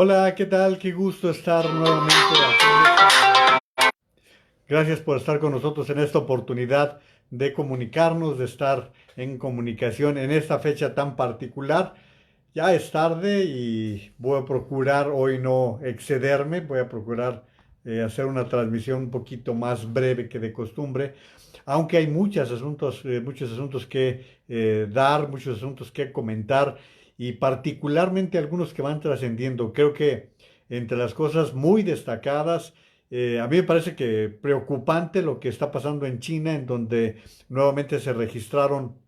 Hola, ¿qué tal? Qué gusto estar nuevamente aquí. Gracias por estar con nosotros en esta oportunidad de comunicarnos, de estar en comunicación en esta fecha tan particular. Ya es tarde y voy a procurar hoy no excederme, voy a procurar hacer una transmisión un poquito más breve que de costumbre, aunque hay muchos asuntos que dar, muchos asuntos que comentar y particularmente algunos que van trascendiendo. Creo que entre las cosas muy destacadas, a mí me parece que preocupante lo que está pasando en China, en donde nuevamente se registraron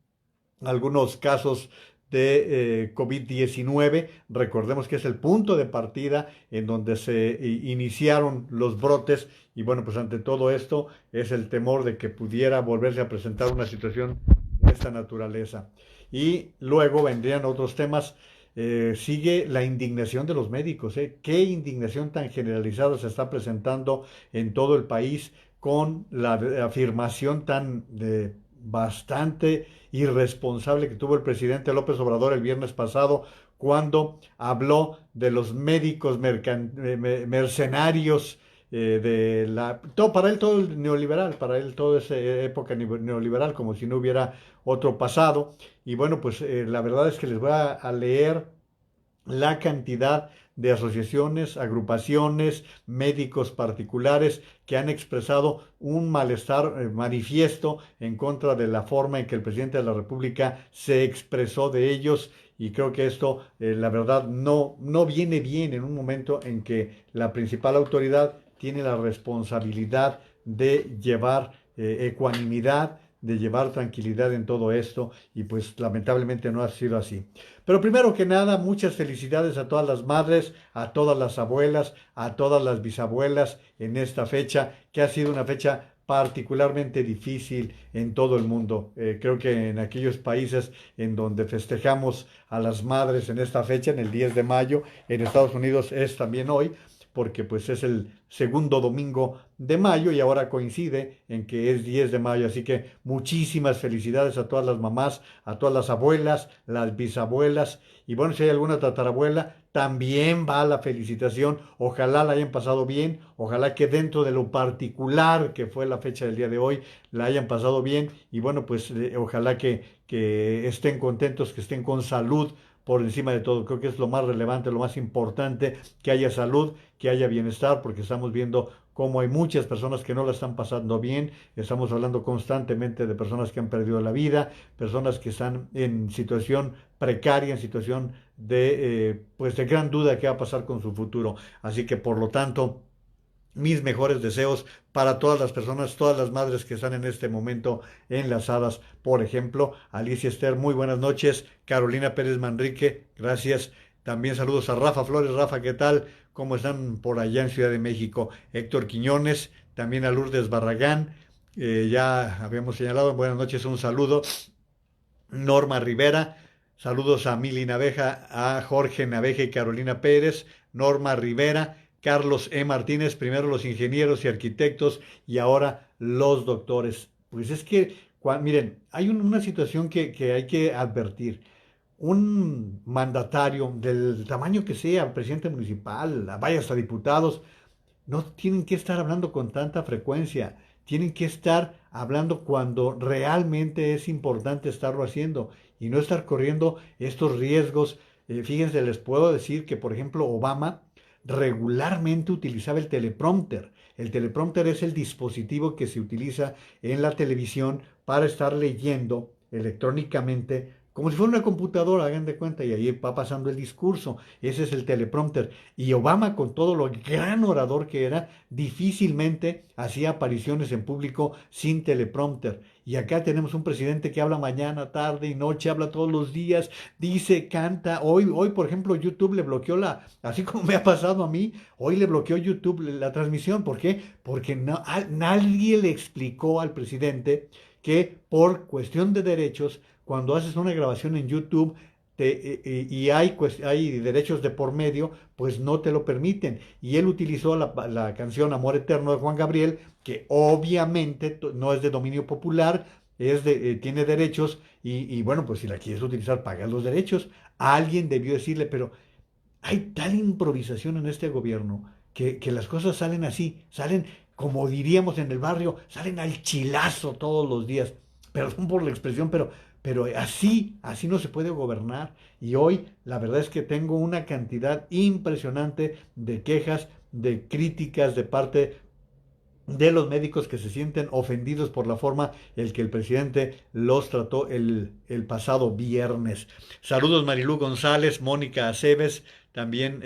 algunos casos de COVID-19. Recordemos que es el punto de partida en donde se iniciaron los brotes y bueno, pues ante todo esto es el temor de que pudiera volverse a presentar una situación de esta naturaleza. Y luego vendrían otros temas. Sigue la indignación de los médicos. Qué indignación tan generalizada se está presentando en todo el país con la afirmación tan bastante irresponsable que tuvo el presidente López Obrador el viernes pasado cuando habló de los médicos mercenarios para él todo el neoliberal, para él toda esa época neoliberal, como si no hubiera otro pasado. Y bueno, pues la verdad es que les voy a leer la cantidad de asociaciones, agrupaciones, médicos particulares que han expresado un malestar manifiesto en contra de la forma en que el presidente de la República se expresó de ellos. Y creo que esto, la verdad, no viene bien en un momento en que la principal autoridad tiene la responsabilidad de llevar ecuanimidad, de llevar tranquilidad en todo esto, y pues lamentablemente no ha sido así. Pero primero que nada, muchas felicidades a todas las madres, a todas las abuelas, a todas las bisabuelas en esta fecha, que ha sido una fecha particularmente difícil en todo el mundo. Creo que en aquellos países en donde festejamos a las madres en esta fecha, en el 10 de mayo, en Estados Unidos es también hoy, porque pues es el segundo domingo de mayo y ahora coincide en que es 10 de mayo. Así que muchísimas felicidades a todas las mamás, a todas las abuelas, las bisabuelas y bueno, si hay alguna tatarabuela, también va la felicitación. Ojalá la hayan pasado bien, ojalá que dentro de lo particular que fue la fecha del día de hoy, la hayan pasado bien y bueno, pues ojalá que estén contentos, que estén con salud por encima de todo. Creo que es lo más relevante, lo más importante, que haya salud, que haya bienestar, porque estamos viendo cómo hay muchas personas que no la están pasando bien. Estamos hablando constantemente de personas que han perdido la vida, personas que están en situación precaria, en situación pues de gran duda qué va a pasar con su futuro. Así que por lo tanto, mis mejores deseos para todas las personas, todas las madres que están en este momento enlazadas. Por ejemplo, Alicia Esther, muy buenas noches. Carolina Pérez Manrique, gracias. También saludos a Rafa Flores. Rafa, ¿qué tal? ¿Cómo están por allá en Ciudad de México? Héctor Quiñones, también a Lourdes Barragán. Ya habíamos señalado, buenas noches, un saludo. Norma Rivera, saludos a Mili Naveja, a Jorge Naveja y Carolina Pérez, Norma Rivera, Carlos E. Martínez, primero los ingenieros y arquitectos y ahora los doctores. Pues es que, miren, hay una situación que hay que advertir. Un mandatario del tamaño que sea, presidente municipal, vaya hasta diputados, no tienen que estar hablando con tanta frecuencia, tienen que estar hablando cuando realmente es importante estarlo haciendo y no estar corriendo estos riesgos. Fíjense, les puedo decir que, por ejemplo, Obama regularmente utilizaba el teleprompter. El teleprompter es el dispositivo que se utiliza en la televisión para estar leyendo electrónicamente como si fuera una computadora, hagan de cuenta, y ahí va pasando el discurso. Ese es el teleprompter. Y Obama, con todo lo gran orador que era, difícilmente hacía apariciones en público sin teleprompter. Y acá tenemos un presidente que habla mañana, tarde y noche, habla todos los días, dice, canta. Hoy, por ejemplo, YouTube le bloqueó así como me ha pasado a mí, hoy le bloqueó YouTube la transmisión. ¿Por qué? Porque nadie le explicó al presidente que por cuestión de derechos, cuando haces una grabación en YouTube y hay derechos de por medio, pues no te lo permiten. Y él utilizó la canción Amor Eterno de Juan Gabriel, que obviamente no es de dominio popular, tiene derechos y bueno, pues si la quieres utilizar, pagas los derechos. Alguien debió decirle, pero hay tal improvisación en este gobierno que las cosas salen así, salen, como diríamos en el barrio, salen al chilazo todos los días. Perdón por la expresión, pero así no se puede gobernar. Y hoy la verdad es que tengo una cantidad impresionante de quejas, de críticas de parte de los médicos que se sienten ofendidos por la forma en que el presidente los trató el pasado viernes. Saludos Marilú González, Mónica Aceves, también,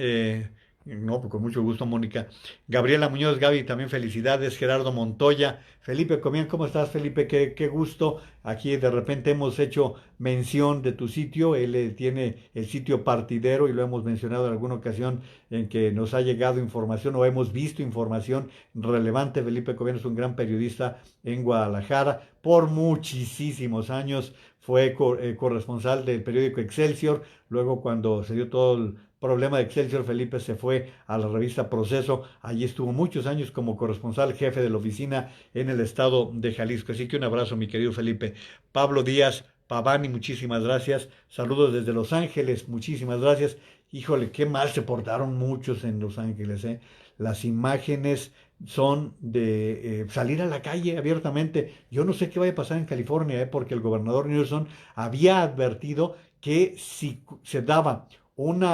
no, con mucho gusto Mónica. Gabriela Muñoz, Gaby, también felicidades. Gerardo Montoya, Felipe Comián, ¿cómo estás Felipe? Qué gusto. Aquí de repente hemos hecho mención de tu sitio, él tiene el sitio partidero y lo hemos mencionado en alguna ocasión en que nos ha llegado información o hemos visto información relevante. Felipe Cobian es un gran periodista en Guadalajara. Por muchísimos años fue corresponsal del periódico Excelsior. Luego, cuando se dio todo el problema de Excelsior, Felipe se fue a la revista Proceso. Allí estuvo muchos años como corresponsal jefe de la oficina en el estado de Jalisco. Así que un abrazo, mi querido Felipe. Pablo Díaz Pavani, muchísimas gracias. Saludos desde Los Ángeles, muchísimas gracias. Híjole, qué mal se portaron muchos en Los Ángeles, ¿eh? Las imágenes son de salir a la calle abiertamente. Yo no sé qué vaya a pasar en California, porque el gobernador Newsom había advertido que si se daba un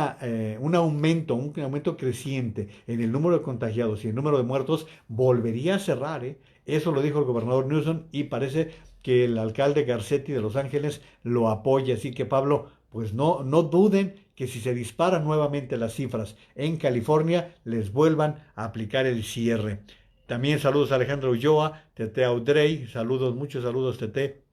aumento creciente en el número de contagiados y el número de muertos, volvería a cerrar, ¿eh? Eso lo dijo el gobernador Newsom y parece que el alcalde Garcetti de Los Ángeles lo apoya. Así que Pablo, pues no duden que si se disparan nuevamente las cifras en California, les vuelvan a aplicar el cierre. También saludos a Alejandro Ulloa, Tete Audrey, saludos, muchos saludos Tete.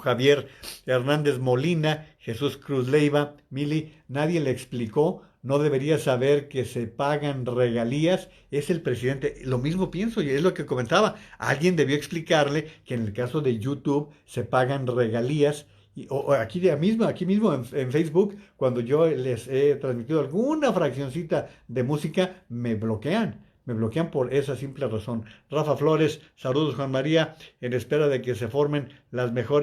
Javier Hernández Molina, Jesús Cruz Leiva, Mili, nadie le explicó, no debería saber que se pagan regalías, es el presidente. Lo mismo pienso y es lo que comentaba, alguien debió explicarle que en el caso de YouTube se pagan regalías. O aquí mismo en Facebook, cuando yo les he transmitido alguna fraccioncita de música, me bloquean. Me bloquean por esa simple razón. Rafa Flores, saludos Juan María, en espera de que se formen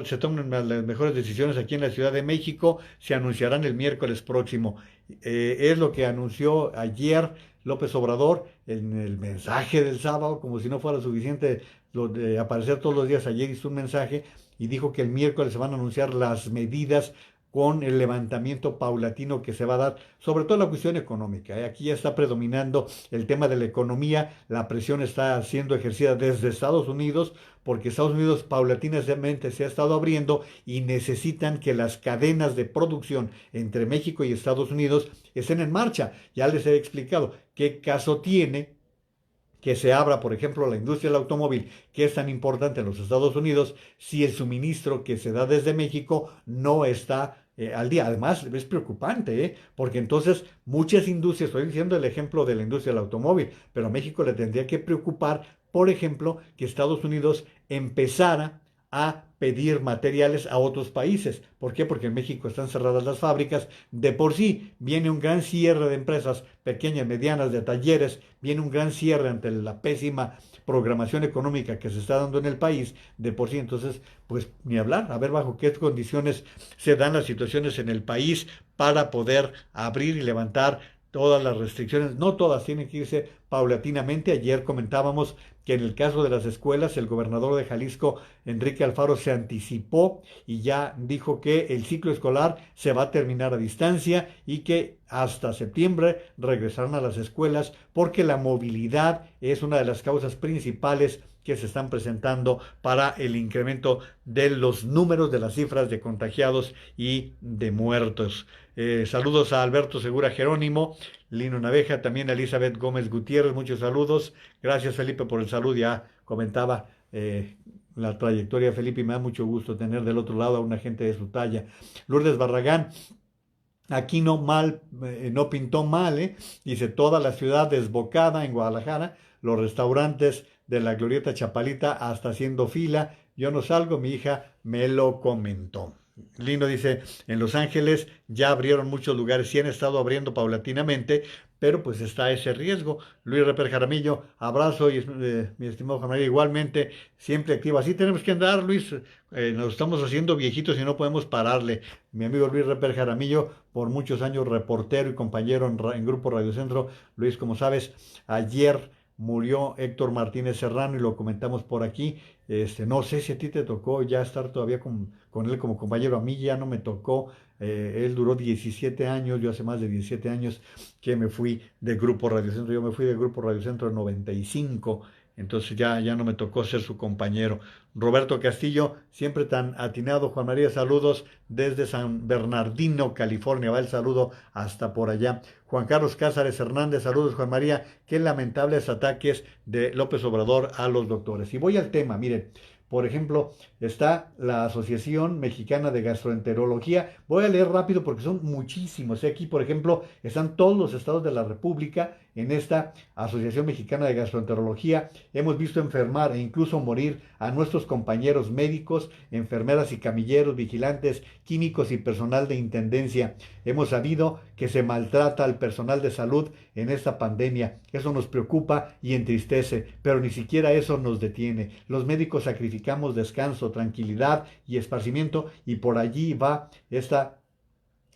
se tomen las mejores decisiones aquí en la Ciudad de México, se anunciarán el miércoles próximo. Es lo que anunció ayer López Obrador en el mensaje del sábado, como si no fuera suficiente lo de aparecer todos los días. Ayer hizo un mensaje y dijo que el miércoles se van a anunciar las medidas con el levantamiento paulatino que se va a dar, sobre todo la cuestión económica. Aquí ya está predominando el tema de la economía, la presión está siendo ejercida desde Estados Unidos, porque Estados Unidos paulatinamente se ha estado abriendo y necesitan que las cadenas de producción entre México y Estados Unidos estén en marcha. Ya les he explicado qué caso tiene que se abra, por ejemplo, la industria del automóvil, que es tan importante en los Estados Unidos, si el suministro que se da desde México no está al día. Además, es preocupante, porque entonces muchas industrias, estoy diciendo el ejemplo de la industria del automóvil, pero a México le tendría que preocupar, por ejemplo, que Estados Unidos empezara a pedir materiales a otros países. ¿Por qué? Porque en México están cerradas las fábricas. De por sí viene un gran cierre de empresas pequeñas, medianas, de talleres, viene un gran cierre ante la pésima programación económica que se está dando en el país, de por sí. Entonces, pues ni hablar, a ver bajo qué condiciones se dan las situaciones en el país para poder abrir y levantar todas las restricciones. No todas tienen que irse paulatinamente. Ayer comentábamos que en el caso de las escuelas, el gobernador de Jalisco, Enrique Alfaro, se anticipó y ya dijo que el ciclo escolar se va a terminar a distancia y que hasta septiembre regresarán a las escuelas porque la movilidad es una de las causas principales que se están presentando para el incremento de los números de las cifras de contagiados y de muertos. Saludos a Alberto Segura Jerónimo, Lino Naveja, también a Elizabeth Gómez Gutiérrez, muchos saludos. Gracias Felipe por el saludo, ya comentaba la trayectoria de Felipe y me da mucho gusto tener del otro lado a una gente de su talla. Lourdes Barragán, aquí no pintó mal, dice toda la ciudad desbocada en Guadalajara, los restaurantes de la Glorieta Chapalita hasta haciendo fila, yo no salgo, mi hija me lo comentó. Lino dice, en Los Ángeles ya abrieron muchos lugares, sí han estado abriendo paulatinamente, pero pues está ese riesgo. Luis Reper Jaramillo, abrazo y mi estimado Juan María, igualmente, siempre activo. Así tenemos que andar, Luis, nos estamos haciendo viejitos y no podemos pararle. Mi amigo Luis Reper Jaramillo, por muchos años reportero y compañero en Grupo Radio Centro. Luis, como sabes, ayer murió Héctor Martínez Serrano y lo comentamos por aquí. No sé si a ti te tocó ya estar todavía con él como compañero. A mí ya no me tocó. Él duró 17 años, yo hace más de 17 años que me fui de Grupo Radio Centro. Yo me fui de Grupo Radio Centro en 95, entonces ya no me tocó ser su compañero. Roberto Castillo, siempre tan atinado. Juan María, saludos desde San Bernardino, California. Va el saludo hasta por allá. Juan Carlos Cázares Hernández, saludos Juan María. Qué lamentables ataques de López Obrador a los doctores. Y voy al tema, miren. Por ejemplo, está la Asociación Mexicana de Gastroenterología. Voy a leer rápido porque son muchísimos. Aquí, por ejemplo, están todos los estados de la República en esta Asociación Mexicana de Gastroenterología. Hemos visto enfermar e incluso morir a nuestros compañeros médicos, enfermeras y camilleros, vigilantes, químicos y personal de intendencia. Hemos sabido que se maltrata al personal de salud en esta pandemia. Eso nos preocupa y entristece, pero ni siquiera eso nos detiene. Los médicos sacrificamos descanso, tranquilidad y esparcimiento, y por allí va esta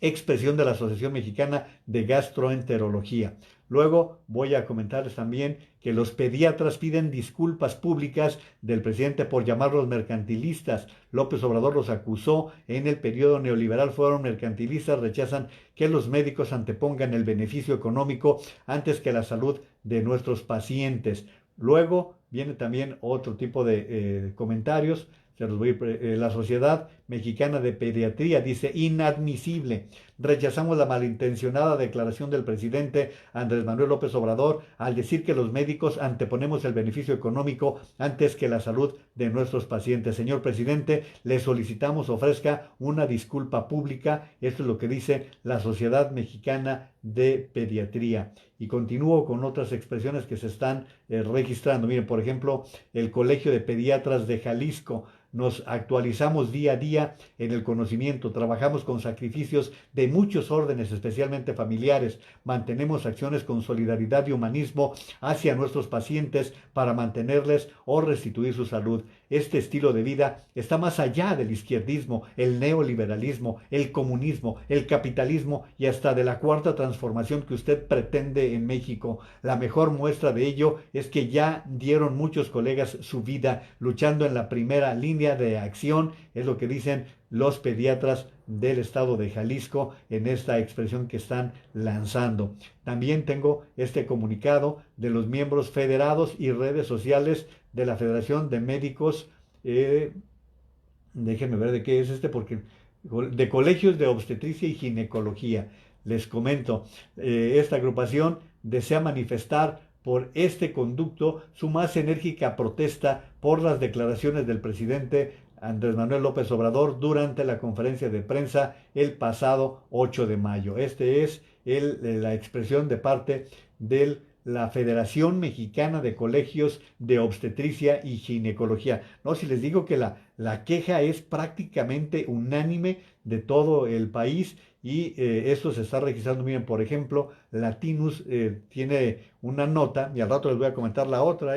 expresión de la Asociación Mexicana de Gastroenterología. Luego voy a comentarles también que los pediatras piden disculpas públicas del presidente por llamarlos mercantilistas. López Obrador los acusó en el periodo neoliberal, fueron mercantilistas, rechazan que los médicos antepongan el beneficio económico antes que la salud de nuestros pacientes. Luego viene también otro tipo de comentarios. La Sociedad Mexicana de Pediatría dice inadmisible. Rechazamos la malintencionada declaración del presidente Andrés Manuel López Obrador al decir que los médicos anteponemos el beneficio económico antes que la salud de nuestros pacientes. Señor presidente, le solicitamos ofrezca una disculpa pública. Esto es lo que dice la Sociedad Mexicana de Pediatría. Y continúo con otras expresiones que se están registrando. Miren, por ejemplo, el Colegio de Pediatras de Jalisco. Nos actualizamos día a día en el conocimiento, trabajamos con sacrificios de muchos órdenes, especialmente familiares, mantenemos acciones con solidaridad y humanismo hacia nuestros pacientes para mantenerles o restituir su salud. Este estilo de vida está más allá del izquierdismo, el neoliberalismo, el comunismo, el capitalismo y hasta de la cuarta transformación que usted pretende en México. La mejor muestra de ello es que ya dieron muchos colegas su vida luchando en la primera línea de acción, es lo que dicen los pediatras del estado de Jalisco en esta expresión que están lanzando. También tengo este comunicado de los miembros federados y redes sociales de la Federación de Médicos, déjenme ver de qué es porque de colegios de obstetricia y ginecología. Les comento, esta agrupación desea manifestar por este conducto su más enérgica protesta por las declaraciones del presidente Andrés Manuel López Obrador durante la conferencia de prensa el pasado 8 de mayo. Este es la expresión de parte de la Federación Mexicana de Colegios de Obstetricia y Ginecología. No, si les digo que la queja es prácticamente unánime de todo el país y esto se está registrando. Miren, por ejemplo, Latinus tiene una nota, y al rato les voy a comentar la otra,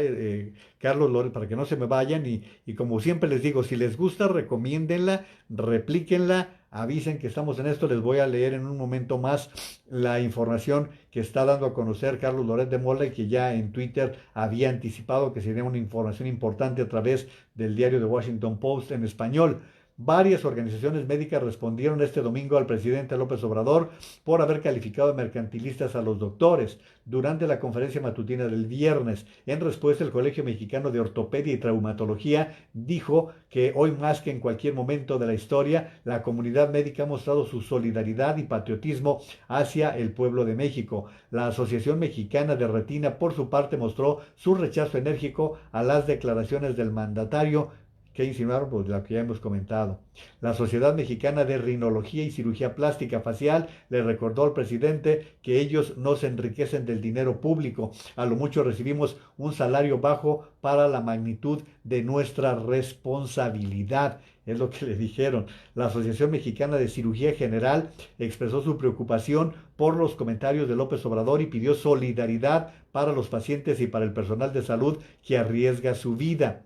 Carlos Lórez, para que no se me vayan, y como siempre les digo, si les gusta, recomiéndenla, replíquenla, avisen que estamos en esto. Les voy a leer en un momento más la información que está dando a conocer Carlos Loret de Mola y que ya en Twitter había anticipado que sería una información importante a través del diario The Washington Post en español. Varias organizaciones médicas respondieron este domingo al presidente López Obrador por haber calificado de mercantilistas a los doctores. Durante la conferencia matutina del viernes, en respuesta, el Colegio Mexicano de Ortopedia y Traumatología dijo que hoy más que en cualquier momento de la historia, la comunidad médica ha mostrado su solidaridad y patriotismo hacia el pueblo de México. La Asociación Mexicana de Retina, por su parte, mostró su rechazo enérgico a las declaraciones del mandatario que insinuaron, pues la que ya hemos comentado. La Sociedad Mexicana de Rinología y Cirugía Plástica Facial le recordó al presidente que ellos no se enriquecen del dinero público. A lo mucho recibimos un salario bajo para la magnitud de nuestra responsabilidad. es lo que le dijeron. La Asociación Mexicana de Cirugía General expresó su preocupación por los comentarios de López Obrador y pidió solidaridad para los pacientes y para el personal de salud que arriesga su vida.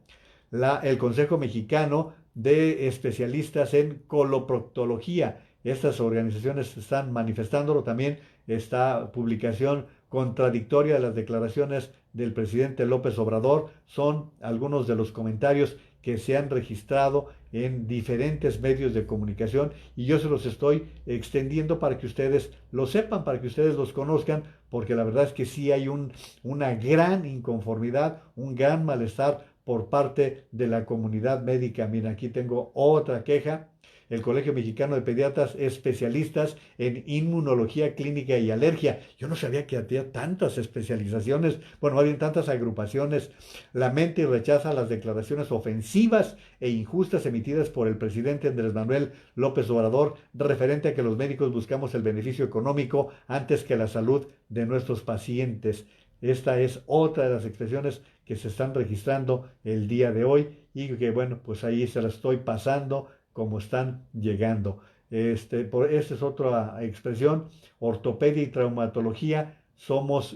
El Consejo Mexicano de Especialistas en Coloproctología. Estas organizaciones están manifestándolo. También esta publicación contradictoria de las declaraciones del presidente López Obrador. Son algunos de los comentarios que se han registrado en diferentes medios de comunicación y yo se los estoy extendiendo para que ustedes lo sepan, para que ustedes los conozcan, porque la verdad es que sí hay una gran inconformidad, un gran malestar por parte de la comunidad médica. Mira, aquí tengo otra queja. El Colegio Mexicano de Pediatras, especialistas en inmunología clínica y alergia. Yo no sabía que había tantas especializaciones, bueno, había tantas agrupaciones. Lamenta y rechaza las declaraciones ofensivas e injustas emitidas por el presidente Andrés Manuel López Obrador referente a que los médicos buscamos el beneficio económico antes que la salud de nuestros pacientes. Esta es otra de las expresiones que se están registrando el día de hoy y que bueno, pues ahí se las estoy pasando como están llegando. Esta es otra expresión, ortopedia y traumatología, somos,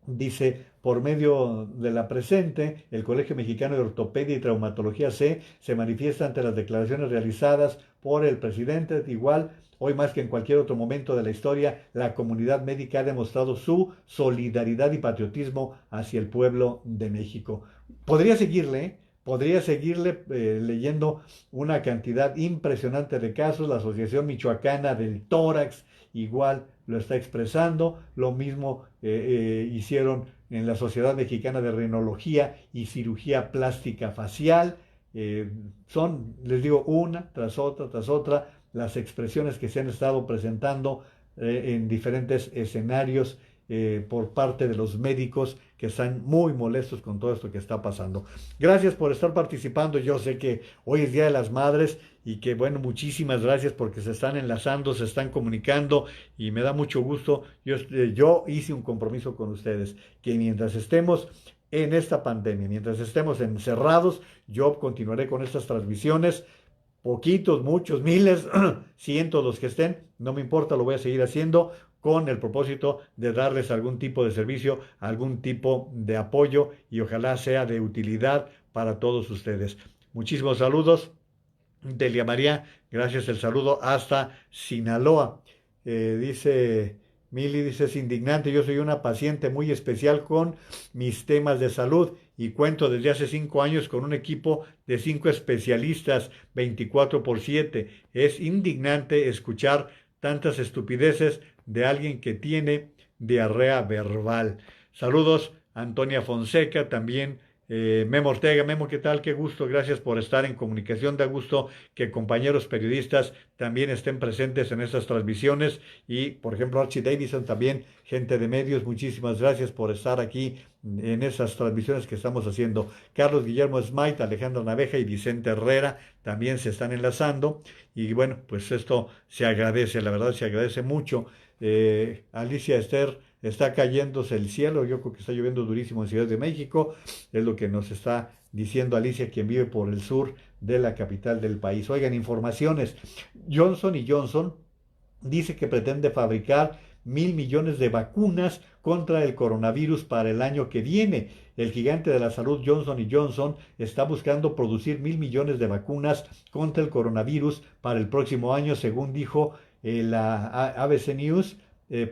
dice, por medio de la presente, el Colegio Mexicano de Ortopedia y Traumatología se manifiesta ante las declaraciones realizadas por el presidente. Igual, hoy más que en cualquier otro momento de la historia, la comunidad médica ha demostrado su solidaridad y patriotismo hacia el pueblo de México. Podría seguirle, ¿eh? Podría seguirle leyendo una cantidad impresionante de casos. La Asociación Michoacana del Tórax igual lo está expresando. Lo mismo hicieron en la Sociedad Mexicana de Rinología y Cirugía Plástica Facial. Les digo, una tras otra, las expresiones que se han estado presentando en diferentes escenarios por parte de los médicos que están muy molestos con todo esto que está pasando. Gracias por estar participando. Yo sé que hoy es Día de las Madres y que bueno, muchísimas gracias porque se están enlazando, se están comunicando y me da mucho gusto. Yo hice un compromiso con ustedes que mientras estemos en esta pandemia, mientras estemos encerrados, yo continuaré con estas transmisiones. Poquitos, muchos, miles, cientos los que estén, no me importa, lo voy a seguir haciendo con el propósito de darles algún tipo de servicio, algún tipo de apoyo y ojalá sea de utilidad para todos ustedes. Muchísimos saludos. Delia María, gracias el saludo hasta Sinaloa. Dice Mili, dice, es indignante, yo soy una paciente muy especial con mis temas de salud y cuento desde hace 5 años con un equipo de 5 especialistas 24/7. Es indignante escuchar tantas estupideces de alguien que tiene diarrea verbal. Saludos, Antonia Fonseca, también Memo Ortega. Memo, ¿qué tal? Qué gusto, gracias por estar en comunicación. Da gusto que compañeros periodistas también estén presentes en estas transmisiones y, por ejemplo, Archie Davidson, también gente de medios, muchísimas gracias por estar aquí en esas transmisiones que estamos haciendo. Carlos Guillermo Smite, Alejandro Naveja y Vicente Herrera también se están enlazando y bueno, pues esto se agradece, la verdad se agradece mucho. Alicia Esther, está cayéndose el cielo, yo creo que está lloviendo durísimo en Ciudad de México, es lo que nos está diciendo Alicia, quien vive por el sur de la capital del país. Oigan, informaciones, Johnson y Johnson dice que pretende fabricar 1.000 millones de vacunas contra el coronavirus para el año que viene. El gigante de la salud Johnson y Johnson está buscando producir 1.000 millones de vacunas contra el coronavirus para el próximo año, según dijo la ABC News.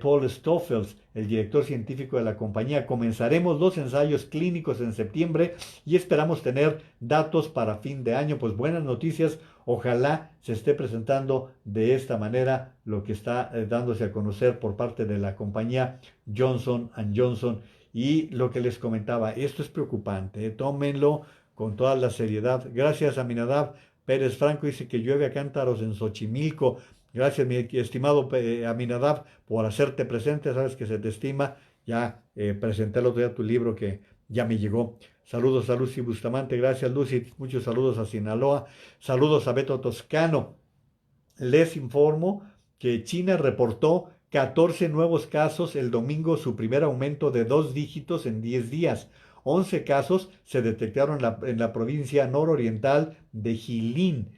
Paul Stoffels, el director científico de la compañía. Comenzaremos los ensayos clínicos en septiembre y esperamos tener datos para fin de año. Pues buenas noticias, ojalá se esté presentando de esta manera lo que está dándose a conocer por parte de la compañía Johnson Johnson. Y lo que les comentaba, esto es preocupante, tómenlo con toda la seriedad. Gracias a Aminadab Pérez Franco, dice que llueve a cántaros en Xochimilco. Gracias, mi estimado Aminadab, por hacerte presente. Sabes que se te estima. Ya presenté el otro día tu libro que ya me llegó. Saludos a Lucy Bustamante. Gracias, Lucy. Muchos saludos a Sinaloa. Saludos a Beto Toscano. Les informo que China reportó 14 nuevos casos el domingo, su primer aumento de 2 dígitos en 10 días. 11 casos se detectaron en la provincia nororiental de Jilin.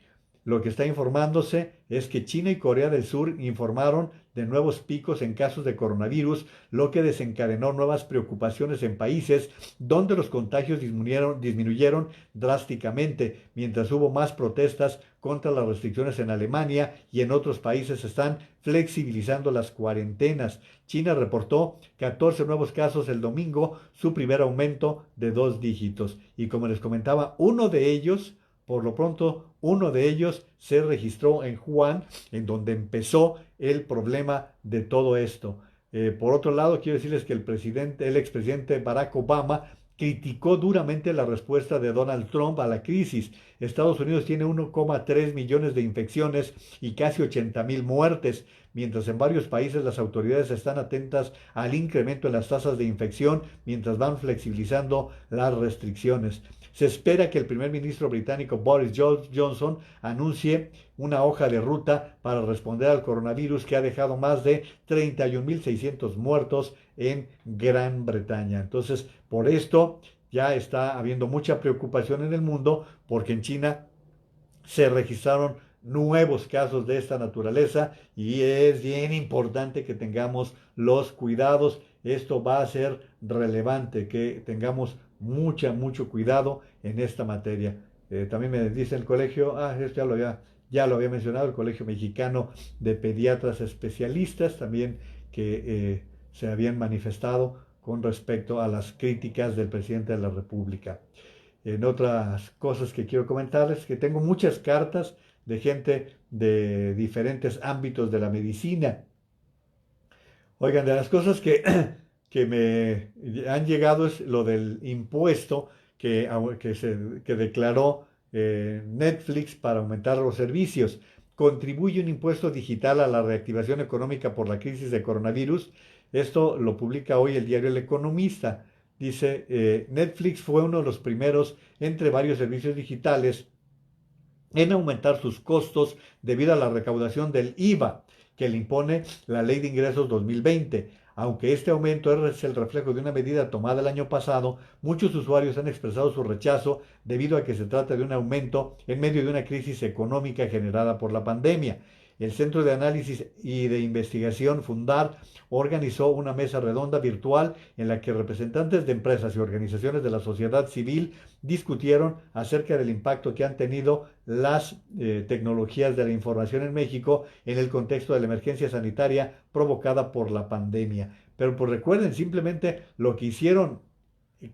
Lo que está informándose es que China y Corea del Sur informaron de nuevos picos en casos de coronavirus, lo que desencadenó nuevas preocupaciones en países donde los contagios disminuyeron drásticamente, mientras hubo más protestas contra las restricciones en Alemania y en otros países están flexibilizando las cuarentenas. China reportó 14 nuevos casos el domingo, su primer aumento de 2 dígitos. Y como les comentaba, por lo pronto, uno de ellos se registró en Wuhan, en donde empezó el problema de todo esto. Por otro lado, quiero decirles que el expresidente Barack Obama criticó duramente la respuesta de Donald Trump a la crisis. Estados Unidos tiene 1,3 millones de infecciones y casi 80,000 muertes, mientras en varios países las autoridades están atentas al incremento en las tasas de infección mientras van flexibilizando las restricciones. Se espera que el primer ministro británico Boris Johnson anuncie una hoja de ruta para responder al coronavirus que ha dejado más de 31,600 muertos en Gran Bretaña. Entonces, por esto ya está habiendo mucha preocupación en el mundo porque en China se registraron nuevos casos de esta naturaleza y es bien importante que tengamos los cuidados. Esto va a ser relevante, que tengamos mucho cuidado en esta materia. También me dice el colegio, esto ya lo había mencionado, el Colegio Mexicano de Pediatras Especialistas, también que se habían manifestado con respecto a las críticas del presidente de la República. En otras cosas que quiero comentarles, que tengo muchas cartas de gente de diferentes ámbitos de la medicina. Oigan, de las cosas que me han llegado es lo del impuesto que declaró Netflix para aumentar los servicios. Contribuye un impuesto digital a la reactivación económica por la crisis de coronavirus. Esto lo publica hoy el diario El Economista. Dice, Netflix fue uno de los primeros entre varios servicios digitales en aumentar sus costos debido a la recaudación del IVA que le impone la Ley de Ingresos 2020. Aunque este aumento es el reflejo de una medida tomada el año pasado, muchos usuarios han expresado su rechazo debido a que se trata de un aumento en medio de una crisis económica generada por la pandemia. El Centro de Análisis y de Investigación Fundar organizó una mesa redonda virtual en la que representantes de empresas y organizaciones de la sociedad civil discutieron acerca del impacto que han tenido las tecnologías de la información en México en el contexto de la emergencia sanitaria provocada por la pandemia. Pero pues recuerden, simplemente lo que hicieron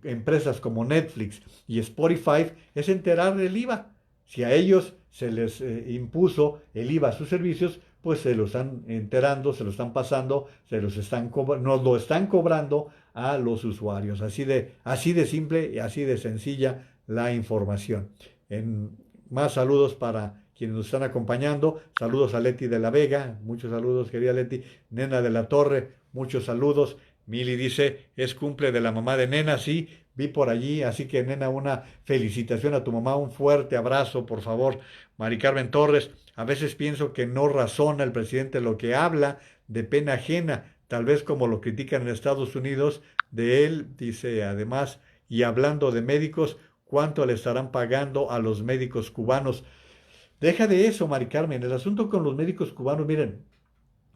empresas como Netflix y Spotify es enterar del IVA. Si a ellos se les impuso el IVA a sus servicios, pues se lo están enterando, se lo están pasando, nos lo están cobrando a los usuarios. Así de simple y así de sencilla la información. Más saludos para quienes nos están acompañando. Saludos a Leti de la Vega, muchos saludos, querida Leti. Nena de la Torre, muchos saludos. Mili dice, es cumple de la mamá de Nena, sí, vi por allí, así que Nena, una felicitación a tu mamá, un fuerte abrazo, por favor. Mari Carmen Torres, a veces pienso que no razona el presidente lo que habla de pena ajena, tal vez como lo critican en Estados Unidos, de él, dice además, y hablando de médicos, ¿cuánto le estarán pagando a los médicos cubanos? Deja de eso, Mari Carmen, el asunto con los médicos cubanos, miren,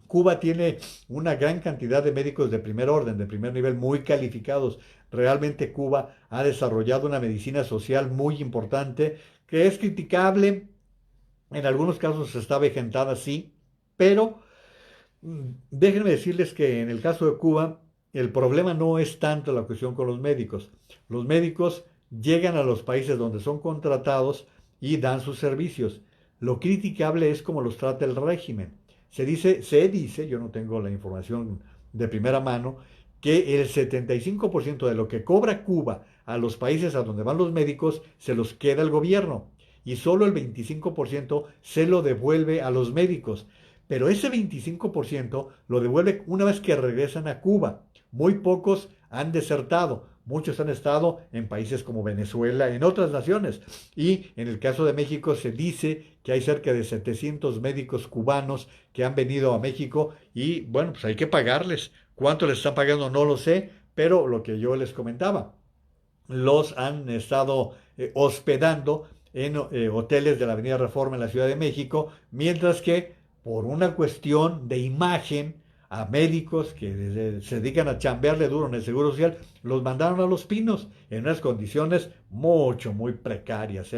Cuba tiene una gran cantidad de médicos de primer orden, de primer nivel, muy calificados. Realmente Cuba ha desarrollado una medicina social muy importante que es criticable, en algunos casos está vejentada, sí, pero déjenme decirles que en el caso de Cuba, el problema no es tanto la cuestión con los médicos. Los médicos llegan a los países donde son contratados y dan sus servicios. Lo criticable es cómo los trata el régimen. Se dice, yo no tengo la información de primera mano, que el 75% de lo que cobra Cuba a los países a donde van los médicos se los queda el gobierno y solo el 25% se lo devuelve a los médicos. Pero ese 25% lo devuelve una vez que regresan a Cuba. Muy pocos han desertado. Muchos han estado en países como Venezuela, en otras naciones. Y en el caso de México se dice que hay cerca de 700 médicos cubanos que han venido a México y bueno, pues hay que pagarles. ¿Cuánto les están pagando? No lo sé, pero lo que yo les comentaba. los han estado hospedando en hoteles de la Avenida Reforma en la Ciudad de México, mientras que por una cuestión de imagen a médicos que se dedican a chambearle duro en el Seguro Social, los mandaron a Los Pinos en unas condiciones muy precarias.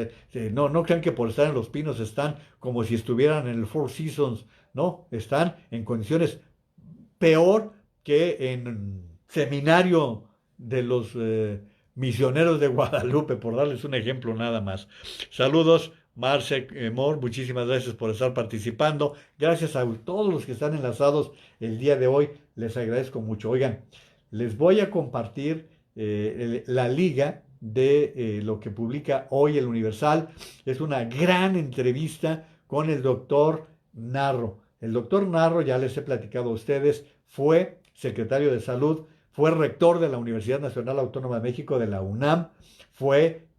No, no crean que por estar en Los Pinos están como si estuvieran en el Four Seasons, no, están en condiciones peor que en seminario de los misioneros de Guadalupe, por darles un ejemplo nada más. Saludos, Marce Mor, muchísimas gracias por estar participando. Gracias a todos los que están enlazados el día de hoy, les agradezco mucho. Oigan, les voy a compartir la liga de lo que publica hoy el Universal. Es una gran entrevista con el doctor Narro. El doctor Narro, ya les he platicado a ustedes, fue secretario de Salud, fue rector de la Universidad Nacional Autónoma de México, de la UNAM,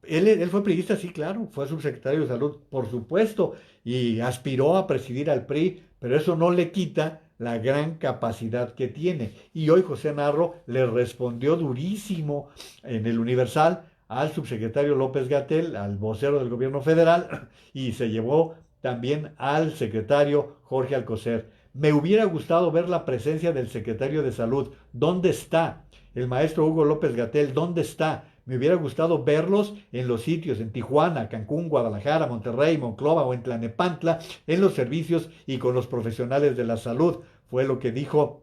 él fue priista, sí, claro, fue subsecretario de Salud, por supuesto, y aspiró a presidir al PRI, pero eso no le quita la gran capacidad que tiene. Y hoy José Narro le respondió durísimo en el Universal al subsecretario López-Gatell, al vocero del gobierno federal, y se llevó también al secretario Jorge Alcocer. Me hubiera gustado ver la presencia del secretario de Salud. ¿Dónde está? El maestro Hugo López-Gatell, ¿dónde está? Me hubiera gustado verlos en los sitios, en Tijuana, Cancún, Guadalajara, Monterrey, Monclova o en Tlanepantla, en los servicios y con los profesionales de la salud. Fue lo que dijo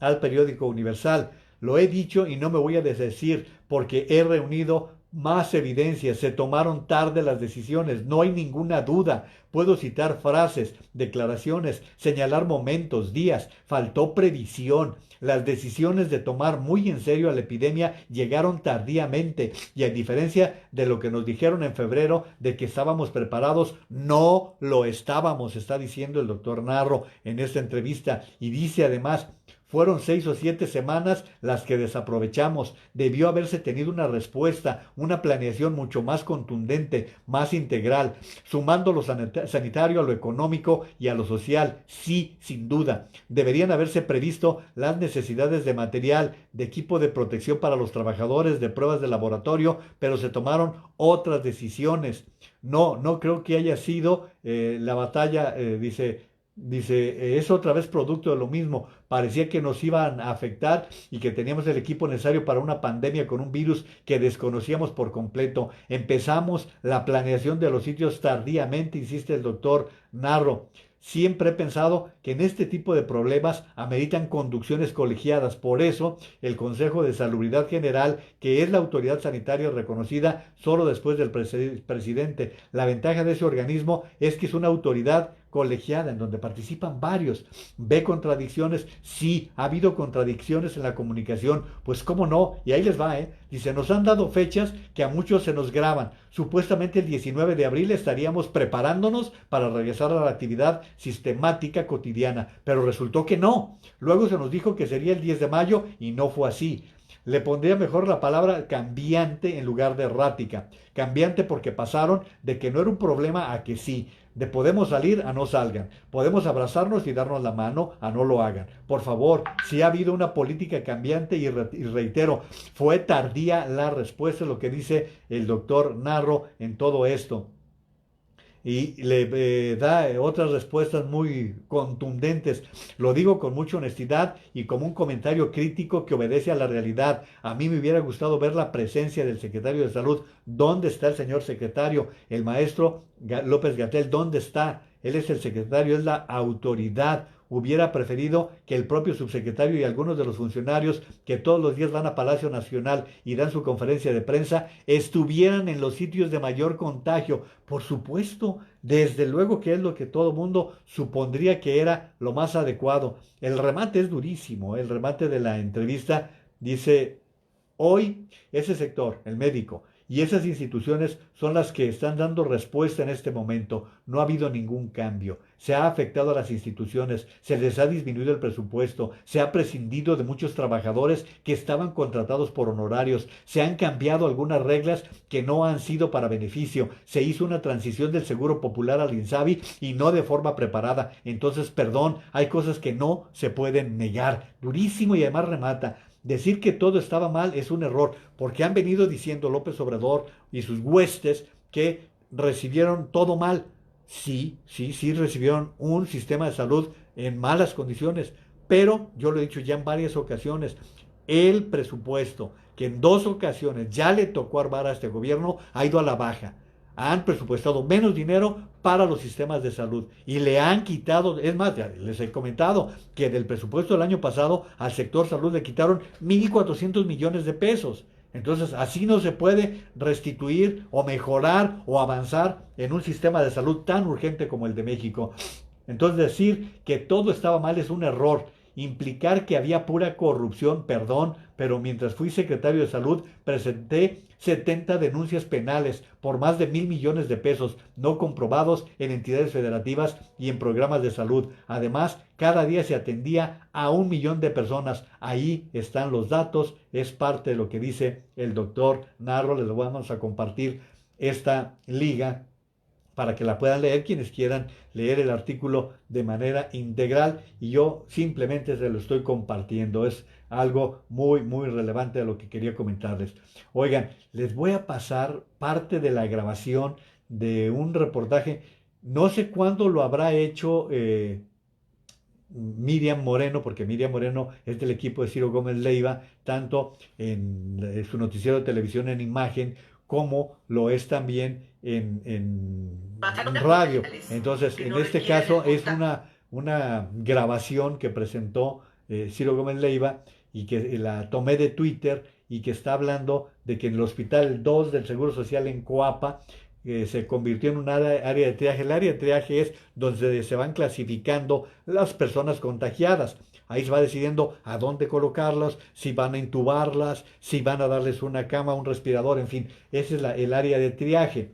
al periódico Universal. Lo he dicho y no me voy a desdecir porque he reunido más evidencias. Se tomaron tarde las decisiones, no hay ninguna duda. Puedo citar frases, declaraciones, señalar momentos, días. Faltó previsión. Las decisiones de tomar muy en serio a la epidemia llegaron tardíamente y a diferencia de lo que nos dijeron en febrero de que estábamos preparados, no lo estábamos, está diciendo el doctor Narro en esta entrevista. Y dice además, fueron 6 o 7 semanas las que desaprovechamos. Debió haberse tenido una respuesta, una planeación mucho más contundente, más integral, sumando lo sanitario a lo económico y a lo social. Sí, sin duda. Deberían haberse previsto las necesidades de material, de equipo de protección para los trabajadores, de pruebas de laboratorio, pero se tomaron otras decisiones. No, no creo que haya sido la batalla, Dice, es otra vez producto de lo mismo. Parecía que nos iban a afectar y que teníamos el equipo necesario para una pandemia con un virus que desconocíamos por completo. Empezamos la planeación de los sitios tardíamente, insiste el doctor Narro. Siempre he pensado que en este tipo de problemas ameritan conducciones colegiadas. Por eso, el Consejo de Salubridad General, que es la autoridad sanitaria reconocida solo después del presidente, la ventaja de ese organismo es que es una autoridad colegiada en donde participan varios. ¿Ve contradicciones? Sí, ha habido contradicciones en la comunicación. Pues cómo no, y ahí les va, Dice, nos han dado fechas que a muchos se nos graban. Supuestamente el 19 de abril estaríamos preparándonos para regresar a la actividad sistemática cotidiana, pero resultó que no. Luego se nos dijo que sería el 10 de mayo y no fue así. Le pondría mejor la palabra cambiante en lugar de errática. Cambiante porque pasaron de que no era un problema a que sí. De podemos salir a no salgan. Podemos abrazarnos y darnos la mano a no lo hagan. Por favor, si ha habido una política cambiante y reitero, fue tardía la respuesta, lo que dice el doctor Narro en todo esto. Y le da otras respuestas muy contundentes. Lo digo con mucha honestidad y como un comentario crítico que obedece a la realidad. A mí me hubiera gustado ver la presencia del secretario de Salud. ¿Dónde está el señor secretario? El maestro López-Gatell, ¿dónde está? Él es el secretario, es la autoridad. Hubiera preferido que el propio subsecretario y algunos de los funcionarios que todos los días van a Palacio Nacional y dan su conferencia de prensa estuvieran en los sitios de mayor contagio. Por supuesto, desde luego que es lo que todo mundo supondría que era lo más adecuado. El remate es durísimo. El remate de la entrevista dice, hoy ese sector, el médico, y esas instituciones son las que están dando respuesta en este momento. No ha habido ningún cambio. Se ha afectado a las instituciones, se les ha disminuido el presupuesto, se ha prescindido de muchos trabajadores que estaban contratados por honorarios, se han cambiado algunas reglas que no han sido para beneficio, se hizo una transición del Seguro Popular al INSABI y no de forma preparada. Entonces, perdón, hay cosas que no se pueden negar. Durísimo y además remata. Decir que todo estaba mal es un error, porque han venido diciendo López Obrador y sus huestes que recibieron todo mal. Sí, sí, sí recibieron un sistema de salud en malas condiciones, pero yo lo he dicho ya en varias ocasiones, el presupuesto que en 2 ocasiones ya le tocó armar a este gobierno ha ido a la baja. Han presupuestado menos dinero para los sistemas de salud y le han quitado, es más, ya les he comentado que del presupuesto del año pasado al sector salud le quitaron 1.400 millones de pesos. Entonces, así no se puede restituir o mejorar o avanzar en un sistema de salud tan urgente como el de México. Entonces, decir que todo estaba mal es un error. Implicar que había pura corrupción, perdón, pero mientras fui secretario de salud presenté 70 denuncias penales por más de 1.000 millones de pesos no comprobados en entidades federativas y en programas de salud. Además, cada día se atendía a 1 millón de personas. Ahí están los datos, es parte de lo que dice el doctor Narro. Les vamos a compartir esta liga para que la puedan leer quienes quieran leer el artículo de manera integral, y yo simplemente se lo estoy compartiendo. Es algo muy, muy relevante de lo que quería comentarles. Oigan, les voy a pasar parte de la grabación de un reportaje. No sé cuándo lo habrá hecho Miriam Moreno, porque Miriam Moreno es del equipo de Ciro Gómez Leiva, tanto en su noticiero de televisión en imagen, como lo es también en radio. Entonces, en este caso es una grabación que presentó Ciro Gómez Leiva y que la tomé de Twitter y que está hablando de que en el Hospital 2 del Seguro Social en Coapa se convirtió en un área de triaje. El área de triaje es donde se van clasificando las personas contagiadas. Ahí se va decidiendo a dónde colocarlas, si van a intubarlas, si van a darles una cama, un respirador, en fin. Ese es el área de triaje.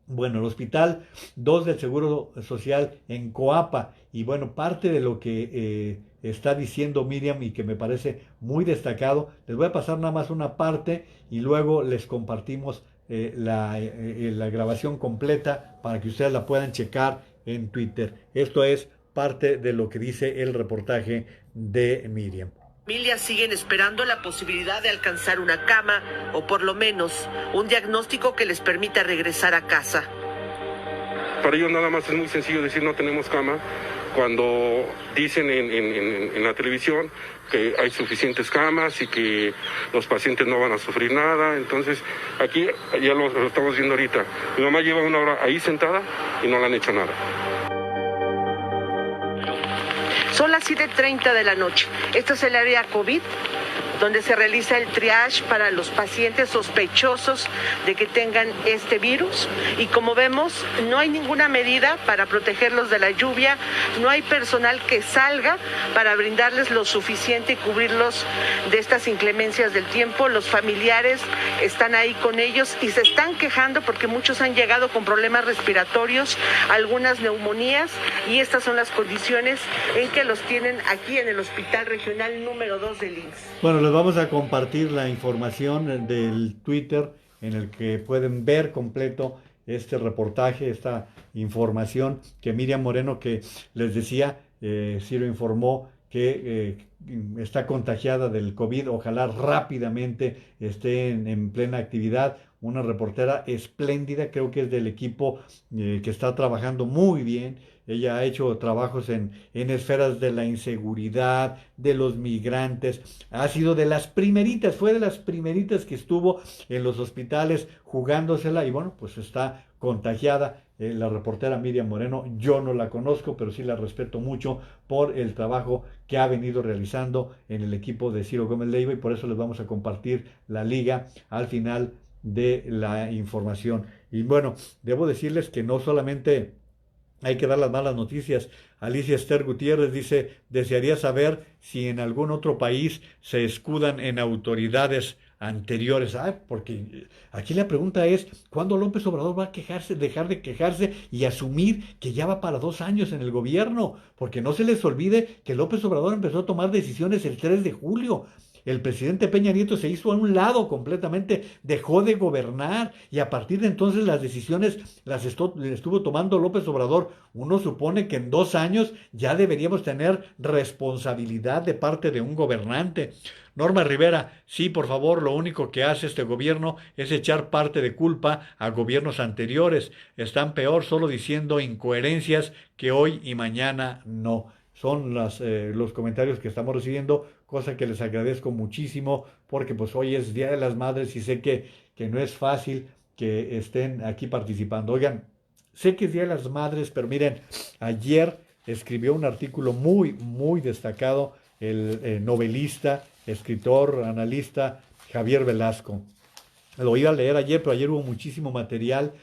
Bueno, el Hospital 2 del Seguro Social en Coapa. Y bueno, parte de lo que está diciendo Miriam y que me parece muy destacado, les voy a pasar nada más una parte y luego les compartimos la grabación completa para que ustedes la puedan checar en Twitter. Esto es parte de lo que dice el reportaje de Miriam. Familias siguen esperando la posibilidad de alcanzar una cama o por lo menos un diagnóstico que les permita regresar a casa. Para ellos nada más es muy sencillo decir no tenemos cama, cuando dicen en la televisión que hay suficientes camas y que los pacientes no van a sufrir nada. Entonces aquí ya lo estamos viendo ahorita. Mi mamá lleva 1 hora ahí sentada y no le han hecho nada. Son las 7:30 de la noche. Esto es el área COVID, donde se realiza el triage para los pacientes sospechosos de que tengan este virus. Y como vemos, no hay ninguna medida para protegerlos de la lluvia, no hay personal que salga para brindarles lo suficiente y cubrirlos de estas inclemencias del tiempo. Los familiares están ahí con ellos y se están quejando porque muchos han llegado con problemas respiratorios, algunas neumonías, y estas son las condiciones en que los tienen aquí en el Hospital Regional número 2 del IMSS. Bueno, les vamos a compartir la información del Twitter en el que pueden ver completo este reportaje, esta información que Miriam Moreno, que les decía, Ciro informó que está contagiada del COVID, ojalá rápidamente esté en plena actividad. Una reportera espléndida, creo que es del equipo que está trabajando muy bien. Ella ha hecho trabajos en esferas de la inseguridad, de los migrantes. Ha sido de las primeritas, fue de las primeritas que estuvo en los hospitales jugándosela y bueno, pues está contagiada. La reportera Miriam Moreno, yo no la conozco, pero sí la respeto mucho por el trabajo que ha venido realizando en el equipo de Ciro Gómez Leiva y por eso les vamos a compartir la liga al final de la información. Y bueno, debo decirles que no solamente hay que dar las malas noticias. Alicia Esther Gutiérrez dice, desearía saber si en algún otro país se escudan en autoridades anteriores. Porque aquí la pregunta es, ¿cuándo López Obrador va a quejarse, dejar de quejarse y asumir que ya va para 2 años en el gobierno? Porque no se les olvide que López Obrador empezó a tomar decisiones el 3 de julio. El presidente Peña Nieto se hizo a un lado completamente, dejó de gobernar y a partir de entonces las decisiones estuvo tomando López Obrador. Uno supone que en 2 años ya deberíamos tener responsabilidad de parte de un gobernante. Norma Rivera, sí, por favor, lo único que hace este gobierno es echar parte de culpa a gobiernos anteriores. Están peor solo diciendo incoherencias que hoy y mañana no. Son los comentarios que estamos recibiendo, cosa que les agradezco muchísimo porque pues hoy es Día de las Madres y sé que no es fácil que estén aquí participando. Oigan, sé que es Día de las Madres, pero miren, ayer escribió un artículo muy, muy destacado el novelista, escritor, analista Javier Velasco. Lo iba a leer ayer, pero ayer hubo muchísimo material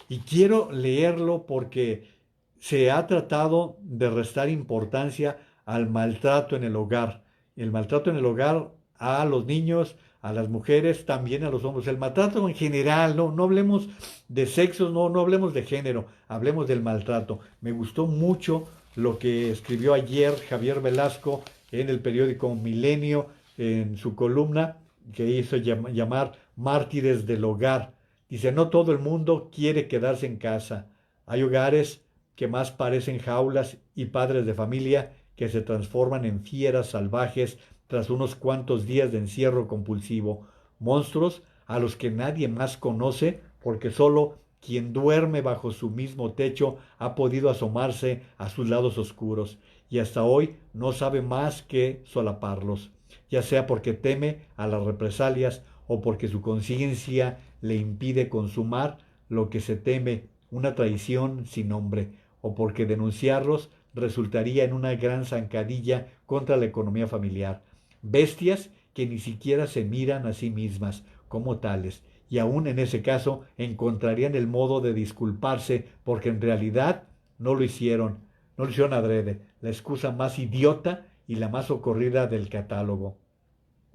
y quiero leerlo porque se ha tratado de restar importancia al maltrato en el hogar. El maltrato en el hogar a los niños, a las mujeres, también a los hombres. El maltrato en general, no hablemos de sexo, no hablemos de género, hablemos del maltrato. Me gustó mucho lo que escribió ayer Javier Velasco en el periódico Milenio, en su columna que hizo llamar Mártires del Hogar. Dice, no todo el mundo quiere quedarse en casa. Hay hogares que más parecen jaulas y padres de familia que se transforman en fieras salvajes tras unos cuantos días de encierro compulsivo, monstruos a los que nadie más conoce porque solo quien duerme bajo su mismo techo ha podido asomarse a sus lados oscuros y hasta hoy no sabe más que solaparlos, ya sea porque teme a las represalias o porque su conciencia le impide consumar lo que se teme, una traición sin nombre, o porque denunciarlos resultaría en una gran zancadilla contra la economía familiar. Bestias que ni siquiera se miran a sí mismas como tales, y aún en ese caso encontrarían el modo de disculparse porque en realidad no lo hicieron adrede, la excusa más idiota y la más ocurrida del catálogo.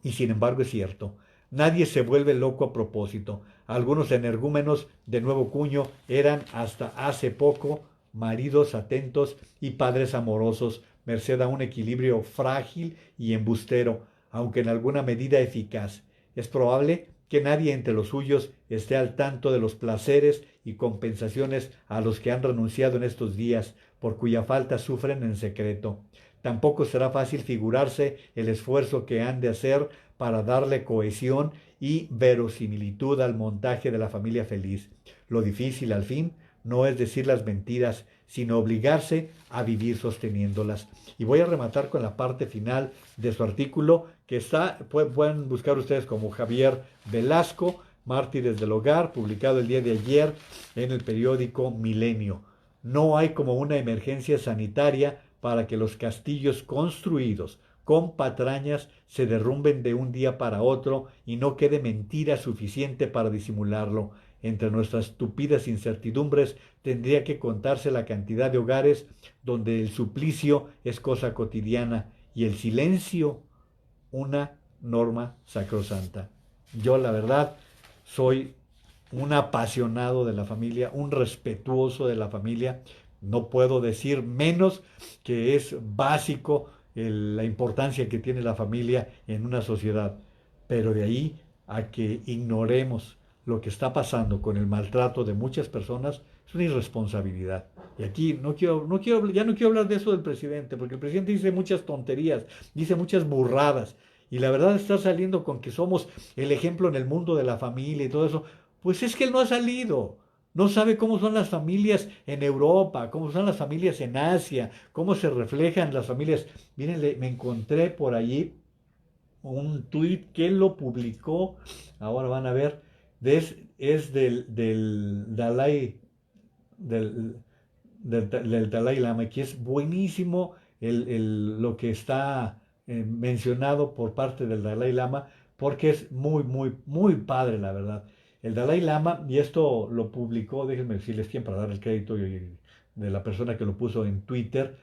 Y sin embargo es cierto, nadie se vuelve loco a propósito. Algunos energúmenos de nuevo cuño eran hasta hace poco maridos atentos y padres amorosos, merced a un equilibrio frágil y embustero, aunque en alguna medida eficaz. Es probable que nadie entre los suyos esté al tanto de los placeres y compensaciones a los que han renunciado en estos días, por cuya falta sufren en secreto. Tampoco será fácil figurarse el esfuerzo que han de hacer para darle cohesión y verosimilitud al montaje de la familia feliz. Lo difícil, al fin, no es decir las mentiras, sino obligarse a vivir sosteniéndolas. Y voy a rematar con la parte final de su artículo, que pueden buscar ustedes como Javier Velasco, Mártires del Hogar, publicado el día de ayer en el periódico Milenio. No hay como una emergencia sanitaria para que los castillos construidos con patrañas se derrumben de un día para otro y no quede mentira suficiente para disimularlo. Entre nuestras tupidas incertidumbres tendría que contarse la cantidad de hogares donde el suplicio es cosa cotidiana y el silencio una norma sacrosanta. Yo, la verdad, soy un apasionado de la familia, un respetuoso de la familia. No puedo decir menos que es básico la importancia que tiene la familia en una sociedad. Pero de ahí a que ignoremos lo que está pasando con el maltrato de muchas personas es una irresponsabilidad. Y aquí ya no quiero hablar de eso del presidente, porque el presidente dice muchas tonterías, dice muchas burradas, y la verdad está saliendo con que somos el ejemplo en el mundo de la familia y todo eso. Pues es que él no ha salido. No sabe cómo son las familias en Europa, cómo son las familias en Asia, cómo se reflejan las familias. Miren, me encontré por allí un tuit que él lo publicó, ahora van a ver, es del Dalai, del Dalai Lama, que es buenísimo lo que está mencionado por parte del Dalai Lama, porque es muy, muy, muy padre, la verdad. El Dalai Lama, y esto lo publicó, déjenme decirles quién para dar el crédito de la persona que lo puso en Twitter,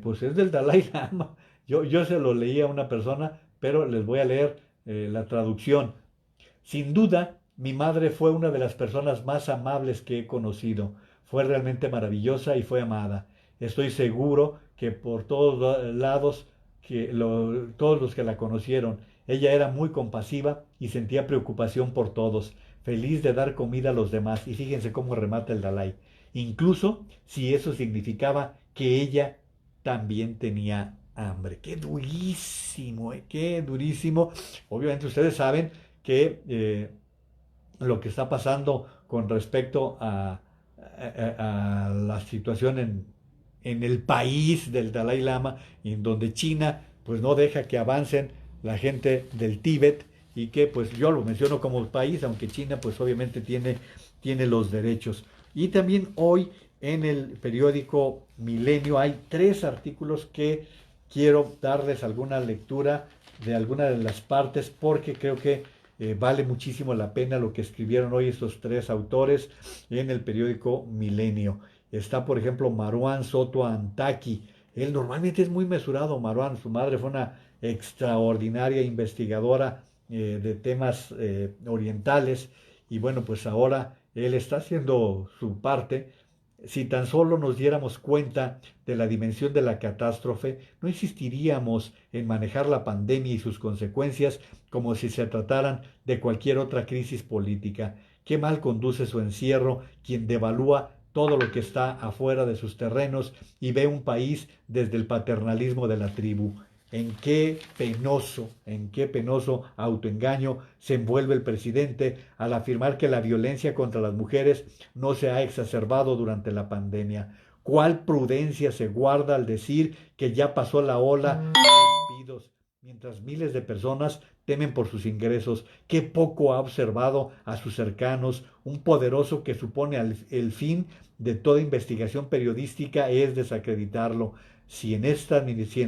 pues es del Dalai Lama. Yo se lo leí a una persona, pero les voy a leer la traducción. Sin duda, mi madre fue una de las personas más amables que he conocido. Fue realmente maravillosa y fue amada. Estoy seguro que por todos lados todos los que la conocieron. Ella era muy compasiva y sentía preocupación por todos, feliz de dar comida a los demás. Y fíjense cómo remata el Dalai. Incluso si eso significaba que ella también tenía hambre. Qué durísimo, qué durísimo. Obviamente ustedes saben que lo que está pasando con respecto a la situación en el país del Dalai Lama, en donde China pues no deja que avancen la gente del Tíbet, y que pues yo lo menciono como país, aunque China pues obviamente tiene los derechos. Y también hoy en el periódico Milenio hay 3 artículos que quiero darles alguna lectura de alguna de las partes, porque creo que vale muchísimo la pena lo que escribieron hoy estos 3 autores en el periódico Milenio. Está, por ejemplo, Marwan Soto Antaki. Él normalmente es muy mesurado, Marwan. Su madre fue una extraordinaria investigadora de temas orientales, y bueno, pues ahora él está haciendo su parte. Si tan solo nos diéramos cuenta de la dimensión de la catástrofe, no insistiríamos en manejar la pandemia y sus consecuencias como si se trataran de cualquier otra crisis política. Qué mal conduce su encierro quien devalúa todo lo que está afuera de sus terrenos y ve un país desde el paternalismo de la tribu. En qué penoso autoengaño se envuelve el presidente al afirmar que la violencia contra las mujeres no se ha exacerbado durante la pandemia. ¿Cuál prudencia se guarda al decir que ya pasó la ola de despidos, mientras miles de personas temen por sus ingresos? Qué poco ha observado a sus cercanos. Un poderoso que supone el fin de toda investigación periodística es desacreditarlo. Si en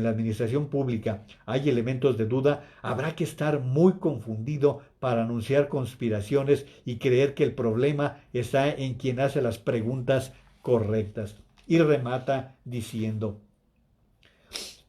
la administración pública hay elementos de duda, habrá que estar muy confundido para anunciar conspiraciones y creer que el problema está en quien hace las preguntas correctas. Y remata diciendo: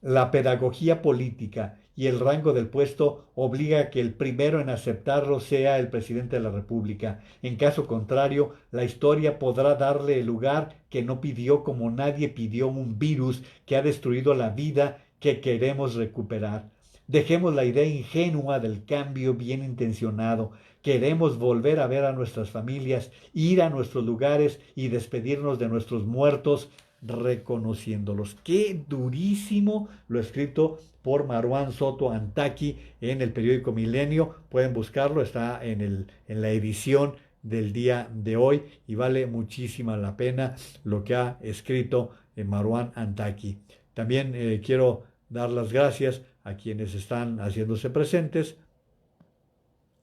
la pedagogía política y el rango del puesto obliga a que el primero en aceptarlo sea el presidente de la República. En caso contrario, la historia podrá darle el lugar que no pidió, como nadie pidió un virus que ha destruido la vida que queremos recuperar. Dejemos la idea ingenua del cambio bien intencionado. Queremos volver a ver a nuestras familias, ir a nuestros lugares y despedirnos de nuestros muertos reconociéndolos. Qué durísimo lo escrito por Marwan Soto Antaki en el periódico Milenio. Pueden buscarlo, está en la edición del día de hoy, y vale muchísima la pena lo que ha escrito Marwan Antaki. También quiero dar las gracias a quienes están haciéndose presentes.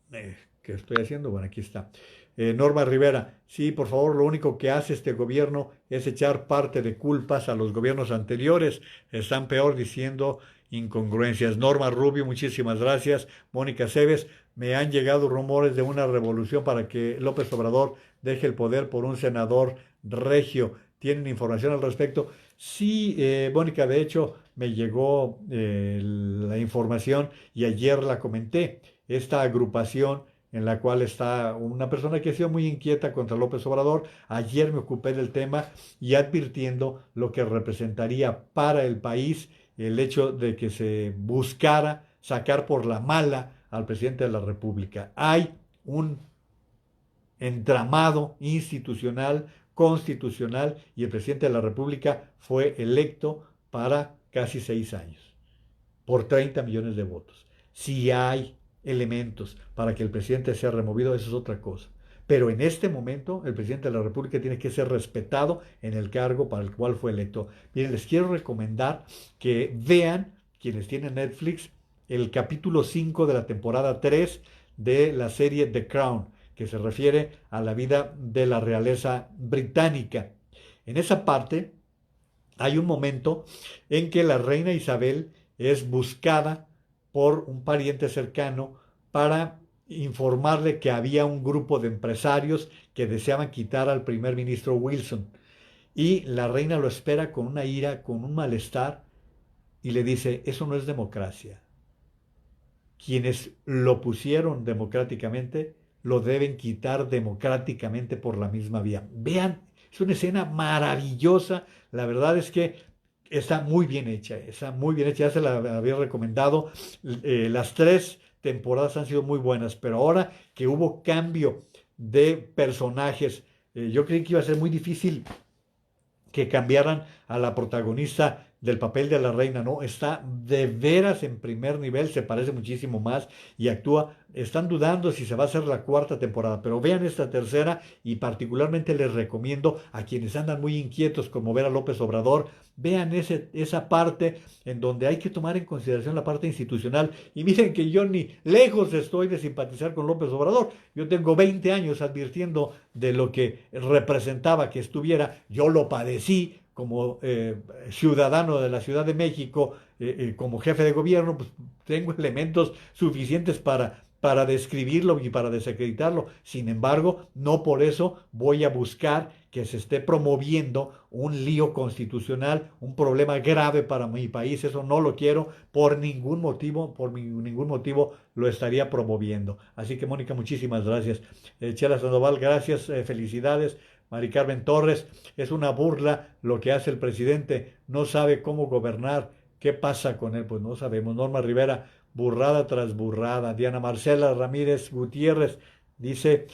¿Qué estoy haciendo? Bueno, aquí está. Norma Rivera: sí, por favor, lo único que hace este gobierno es echar parte de culpas a los gobiernos anteriores. Están peor diciendo incongruencias. Norma Rubio, muchísimas gracias. Mónica Cebes: me han llegado rumores de una revolución para que López Obrador deje el poder por un senador regio. ¿Tienen información al respecto? Sí, Mónica, de hecho me llegó la información y ayer la comenté. Esta agrupación en la cual está una persona que ha sido muy inquieta contra López Obrador. Ayer me ocupé del tema y advirtiendo lo que representaría para el país el hecho de que se buscara sacar por la mala al presidente de la República. Hay un entramado institucional, constitucional, y el presidente de la República fue electo para casi 6 años por 30 millones de votos. Si hay elementos para que el presidente sea removido, eso es otra cosa. Pero en este momento el presidente de la República tiene que ser respetado en el cargo para el cual fue electo. Miren, les quiero recomendar que vean, quienes tienen Netflix, el capítulo 5 de la temporada 3 de la serie The Crown, que se refiere a la vida de la realeza británica. En esa parte hay un momento en que la reina Isabel es buscada por un pariente cercano para informarle que había un grupo de empresarios que deseaban quitar al primer ministro Wilson. Y la reina lo espera con una ira, con un malestar, y le dice: eso no es democracia. Quienes lo pusieron democráticamente lo deben quitar democráticamente por la misma vía. Vean, es una escena maravillosa. La verdad es que está muy bien hecha, ya se la había recomendado. Las 3 temporadas han sido muy buenas, pero ahora que hubo cambio de personajes, yo creí que iba a ser muy difícil que cambiaran a la protagonista del papel de la reina, no, está de veras en primer nivel, se parece muchísimo más y actúa. Están dudando si se va a hacer la 4 temporada, pero vean esta tercera y particularmente les recomiendo a quienes andan muy inquietos como ver a López Obrador, vean esa parte en donde hay que tomar en consideración la parte institucional. Y miren que yo ni lejos estoy de simpatizar con López Obrador. Yo tengo 20 años advirtiendo de lo que representaba que estuviera. Yo lo padecí como ciudadano de la Ciudad de México, como jefe de gobierno, pues tengo elementos suficientes para describirlo y para desacreditarlo. Sin embargo, no por eso voy a buscar que se esté promoviendo un lío constitucional, un problema grave para mi país. Eso no lo quiero por ningún motivo lo estaría promoviendo. Así que, Mónica, muchísimas gracias. Chela Sandoval, gracias, felicidades. Mari Carmen Torres, es una burla lo que hace el presidente, no sabe cómo gobernar. ¿Qué pasa con él? Pues no sabemos. Norma Rivera, burrada tras burrada. Diana Marcela Ramírez Gutiérrez dice,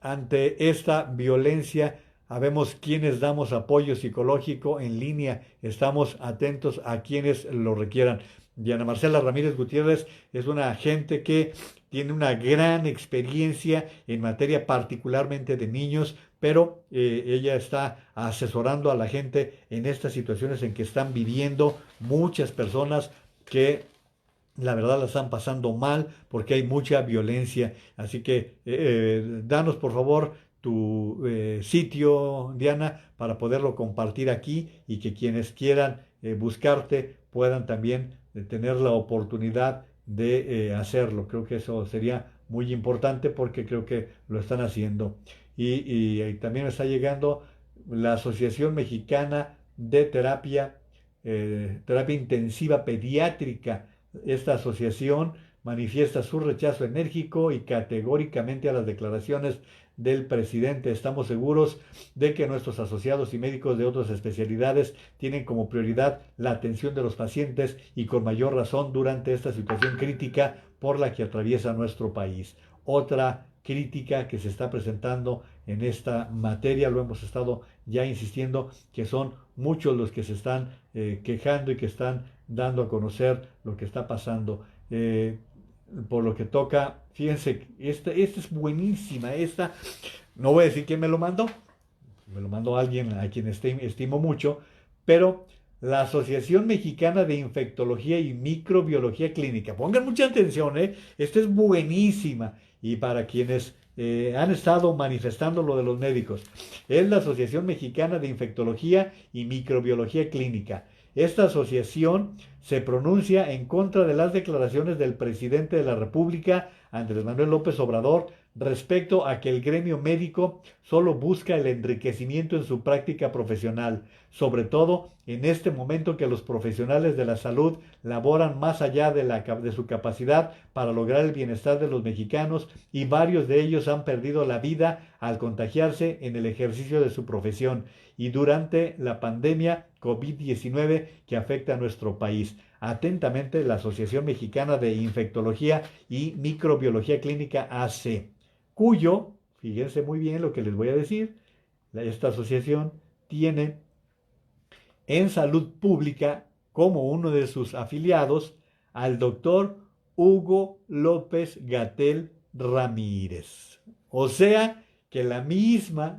ante esta violencia, habemos quienes damos apoyo psicológico en línea, estamos atentos a quienes lo requieran. Diana Marcela Ramírez Gutiérrez es una agente que tiene una gran experiencia en materia particularmente de niños, pero ella está asesorando a la gente en estas situaciones en que están viviendo muchas personas que la verdad la están pasando mal porque hay mucha violencia. Así que danos por favor tu sitio, Diana, para poderlo compartir aquí y que quienes quieran buscarte puedan también tener la oportunidad de hacerlo. Creo que eso sería muy importante porque creo que lo están haciendo. Y también está llegando la Asociación Mexicana de Terapia Intensiva Pediátrica. Esta asociación manifiesta su rechazo enérgico y categóricamente a las declaraciones del presidente. Estamos seguros de que nuestros asociados y médicos de otras especialidades tienen como prioridad la atención de los pacientes y con mayor razón durante esta situación crítica por la que atraviesa nuestro país. Otra crítica que se está presentando en esta materia, lo hemos estado ya insistiendo, que son muchos los que se están quejando y que están dando a conocer lo que está pasando. Por lo que toca, fíjense, esta es buenísima, no voy a decir quién me lo mandó alguien a quien estimo mucho, pero la Asociación Mexicana de Infectología y Microbiología Clínica, pongan mucha atención, esta es buenísima, y para quienes han estado manifestando lo de los médicos, es la Asociación Mexicana de Infectología y Microbiología Clínica. Esta asociación se pronuncia en contra de las declaraciones del presidente de la República, Andrés Manuel López Obrador, respecto a que el gremio médico solo busca el enriquecimiento en su práctica profesional, sobre todo en este momento que los profesionales de la salud laboran más allá de su capacidad para lograr el bienestar de los mexicanos y varios de ellos han perdido la vida al contagiarse en el ejercicio de su profesión y durante la pandemia COVID-19 que afecta a nuestro país. Atentamente, la Asociación Mexicana de Infectología y Microbiología Clínica AC, cuyo, fíjense muy bien lo que les voy a decir, esta asociación tiene en salud pública como uno de sus afiliados al doctor Hugo López-Gatell Ramírez. O sea que la misma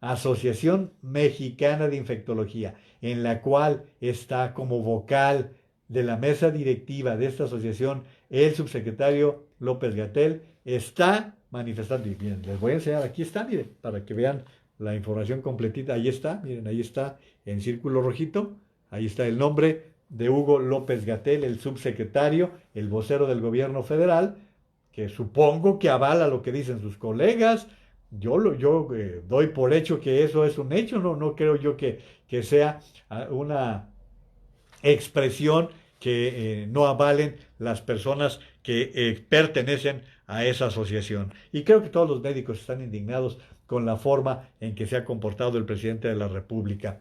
Asociación Mexicana de Infectología, en la cual está como vocal de la mesa directiva de esta asociación el subsecretario López-Gatell, está manifestando. Y miren, les voy a enseñar, aquí está, miren, para que vean la información completita. Ahí está, miren, ahí está en círculo rojito, ahí está el nombre de Hugo López-Gatell, el subsecretario, el vocero del gobierno federal, que supongo que avala lo que dicen sus colegas. Yo doy por hecho que eso es un hecho, no creo yo que sea una expresión que no avalen las personas que pertenecen a esa asociación. Y creo que todos los médicos están indignados con la forma en que se ha comportado el presidente de la República.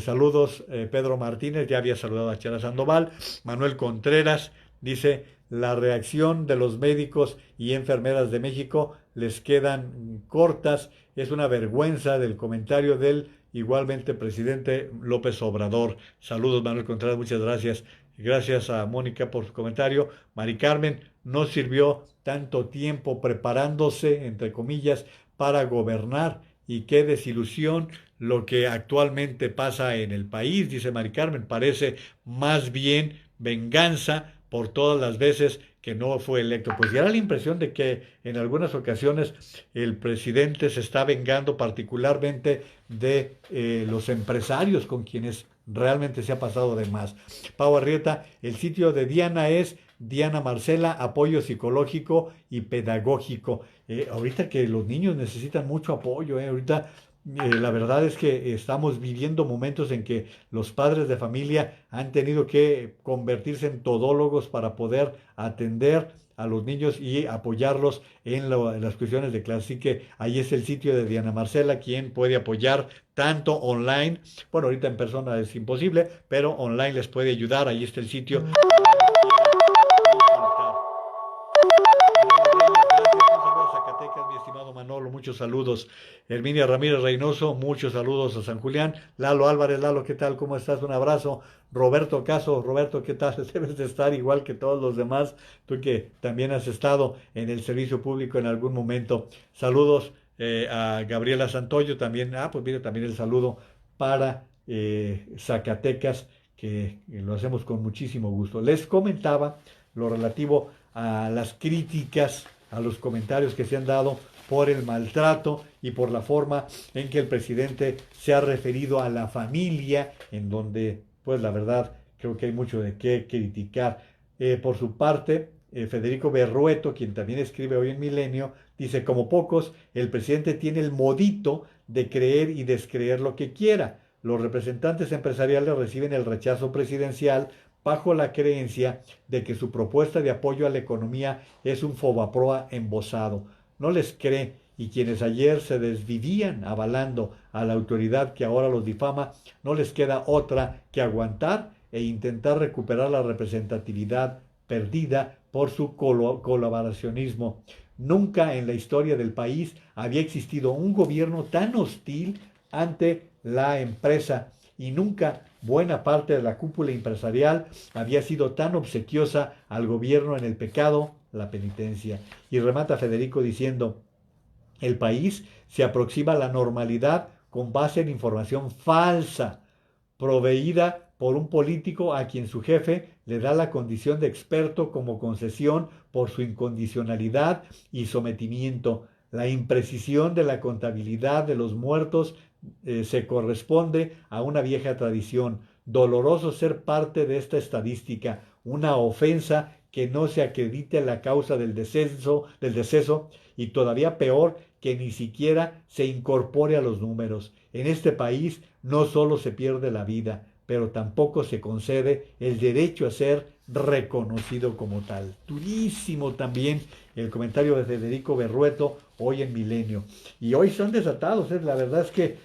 Saludos, Pedro Martínez, ya había saludado a Chela Sandoval. Manuel Contreras dice, la reacción de los médicos y enfermeras de México les quedan cortas, es una vergüenza del comentario del igualmente presidente López Obrador. Saludos, Manuel Contreras, muchas gracias. Gracias a Mónica por su comentario. Mari Carmen, no sirvió tanto tiempo preparándose, entre comillas, para gobernar, y qué desilusión lo que actualmente pasa en el país, dice Mari Carmen, parece más bien venganza por todas las veces que no fue electo. Pues ya da la impresión de que en algunas ocasiones el presidente se está vengando particularmente de los empresarios con quienes realmente se ha pasado de más. Pau Arrieta, el sitio de Diana es Diana Marcela, apoyo psicológico y pedagógico. Ahorita que los niños necesitan mucho apoyo, ahorita la verdad es que estamos viviendo momentos en que los padres de familia han tenido que convertirse en todólogos para poder atender a los niños y apoyarlos en las cuestiones de clase. Así que ahí es el sitio de Diana Marcela, quien puede apoyar tanto online, bueno, ahorita en persona es imposible, pero online les puede ayudar. Ahí está el sitio. Mi estimado Manolo, muchos saludos. Herminia Ramírez Reynoso, muchos saludos a San Julián. Lalo Álvarez, Lalo, ¿qué tal? ¿Cómo estás? Un abrazo. Roberto Caso, Roberto, ¿qué tal? Debes de estar igual que todos los demás, tú que también has estado en el servicio público en algún momento. Saludos a Gabriela Santoyo también. Pues mire, también el saludo para Zacatecas, que lo hacemos con muchísimo gusto. Les comentaba lo relativo a las críticas, a los comentarios que se han dado por el maltrato y por la forma en que el presidente se ha referido a la familia, en donde, pues la verdad, creo que hay mucho de qué criticar. Por su parte, Federico Berrueto, quien también escribe hoy en Milenio, dice, como pocos, el presidente tiene el modito de creer y descreer lo que quiera. Los representantes empresariales reciben el rechazo presidencial bajo la creencia de que su propuesta de apoyo a la economía es un fobaproa embosado. No les cree, y quienes ayer se desvivían avalando a la autoridad que ahora los difama, no les queda otra que aguantar e intentar recuperar la representatividad perdida por su colaboracionismo. Nunca en la historia del país había existido un gobierno tan hostil ante la empresa, y nunca buena parte de la cúpula empresarial había sido tan obsequiosa al gobierno en el pecado, la penitencia. Y remata Federico diciendo, el país se aproxima a la normalidad con base en información falsa, proveída por un político a quien su jefe le da la condición de experto como concesión por su incondicionalidad y sometimiento. La imprecisión de la contabilidad de los muertos se corresponde a una vieja tradición. Doloroso ser parte de esta estadística, una ofensa que no se acredite la causa del deceso, y todavía peor que ni siquiera se incorpore a los números. En este país no solo se pierde la vida, pero tampoco se concede el derecho a ser reconocido como tal. Durísimo también el comentario de Federico Berrueto hoy en Milenio. Y hoy están desatados, la verdad es que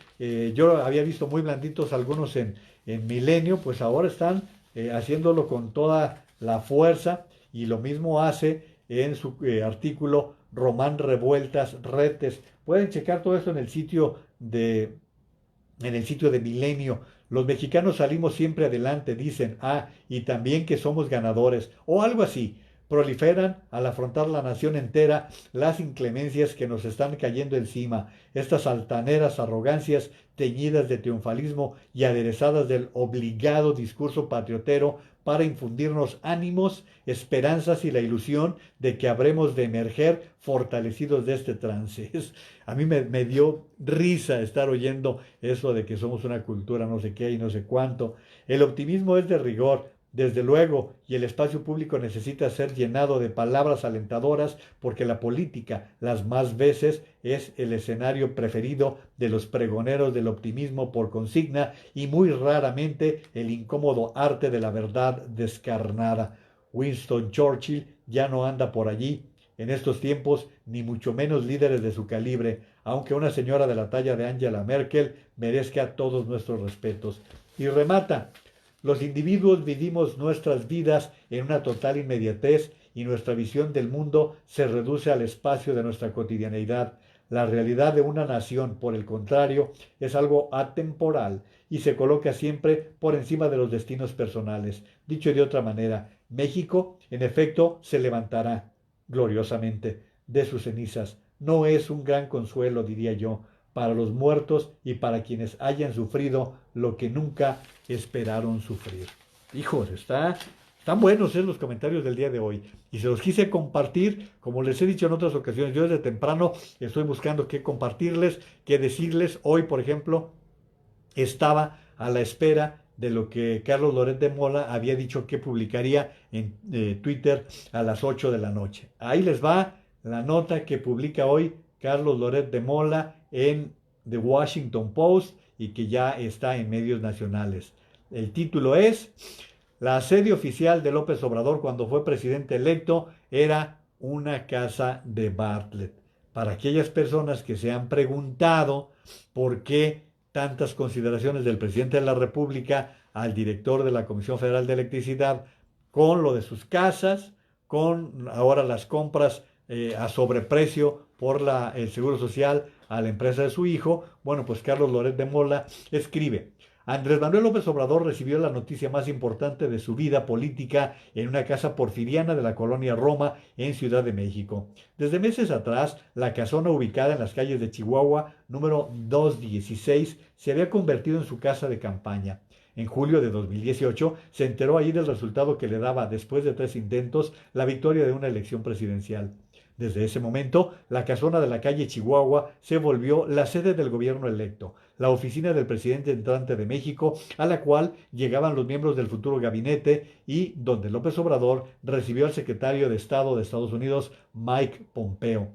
yo había visto muy blanditos algunos en Milenio, pues ahora están haciéndolo con toda la fuerza, y lo mismo hace en su artículo Román Revueltas Retes. Pueden checar todo esto en el sitio de Milenio. Los mexicanos salimos siempre adelante, dicen, y también que somos ganadores, o algo así. Proliferan al afrontar la nación entera las inclemencias que nos están cayendo encima, estas altaneras arrogancias teñidas de triunfalismo y aderezadas del obligado discurso patriotero para infundirnos ánimos, esperanzas y la ilusión de que habremos de emerger fortalecidos de este trance. A mí me dio risa estar oyendo eso de que somos una cultura no sé qué y no sé cuánto. El optimismo es de rigor, desde luego, y el espacio público necesita ser llenado de palabras alentadoras, porque la política, las más veces, es el escenario preferido de los pregoneros del optimismo por consigna, y muy raramente el incómodo arte de la verdad descarnada. Winston Churchill ya no anda por allí, en estos tiempos, ni mucho menos líderes de su calibre, aunque una señora de la talla de Angela Merkel merezca todos nuestros respetos. Y remata, los individuos vivimos nuestras vidas en una total inmediatez y nuestra visión del mundo se reduce al espacio de nuestra cotidianeidad. La realidad de una nación, por el contrario, es algo atemporal y se coloca siempre por encima de los destinos personales. Dicho de otra manera, México, en efecto, se levantará gloriosamente de sus cenizas. No es un gran consuelo, diría yo, para los muertos y para quienes hayan sufrido lo que nunca esperaron sufrir. Hijos, están buenos los comentarios del día de hoy y se los quise compartir, como les he dicho en otras ocasiones. Yo desde temprano estoy buscando qué compartirles, qué decirles. Hoy, por ejemplo, estaba a la espera de lo que Carlos Loret de Mola había dicho que publicaría en Twitter a las 8 de la noche. Ahí les va la nota que publica hoy Carlos Loret de Mola en The Washington Post y que ya está en medios nacionales. El título es: la sede oficial de López Obrador cuando fue presidente electo era una casa de Bartlett. Para aquellas personas que se han preguntado por qué tantas consideraciones del presidente de la República al director de la Comisión Federal de Electricidad con lo de sus casas, con ahora las compras a sobreprecio por el Seguro Social a la empresa de su hijo. Bueno, pues Carlos Loret de Mola escribe: Andrés Manuel López Obrador recibió la noticia más importante de su vida política en una casa porfiriana de la colonia Roma en Ciudad de México. Desde meses atrás, la casona ubicada en las calles de Chihuahua, número 216, se había convertido en su casa de campaña. En julio de 2018 se enteró ahí del resultado que le daba, después de 3 intentos, la victoria de una elección presidencial. Desde ese momento, la casona de la calle Chihuahua se volvió la sede del gobierno electo, la oficina del presidente entrante de México, a la cual llegaban los miembros del futuro gabinete y donde López Obrador recibió al secretario de Estado de Estados Unidos, Mike Pompeo.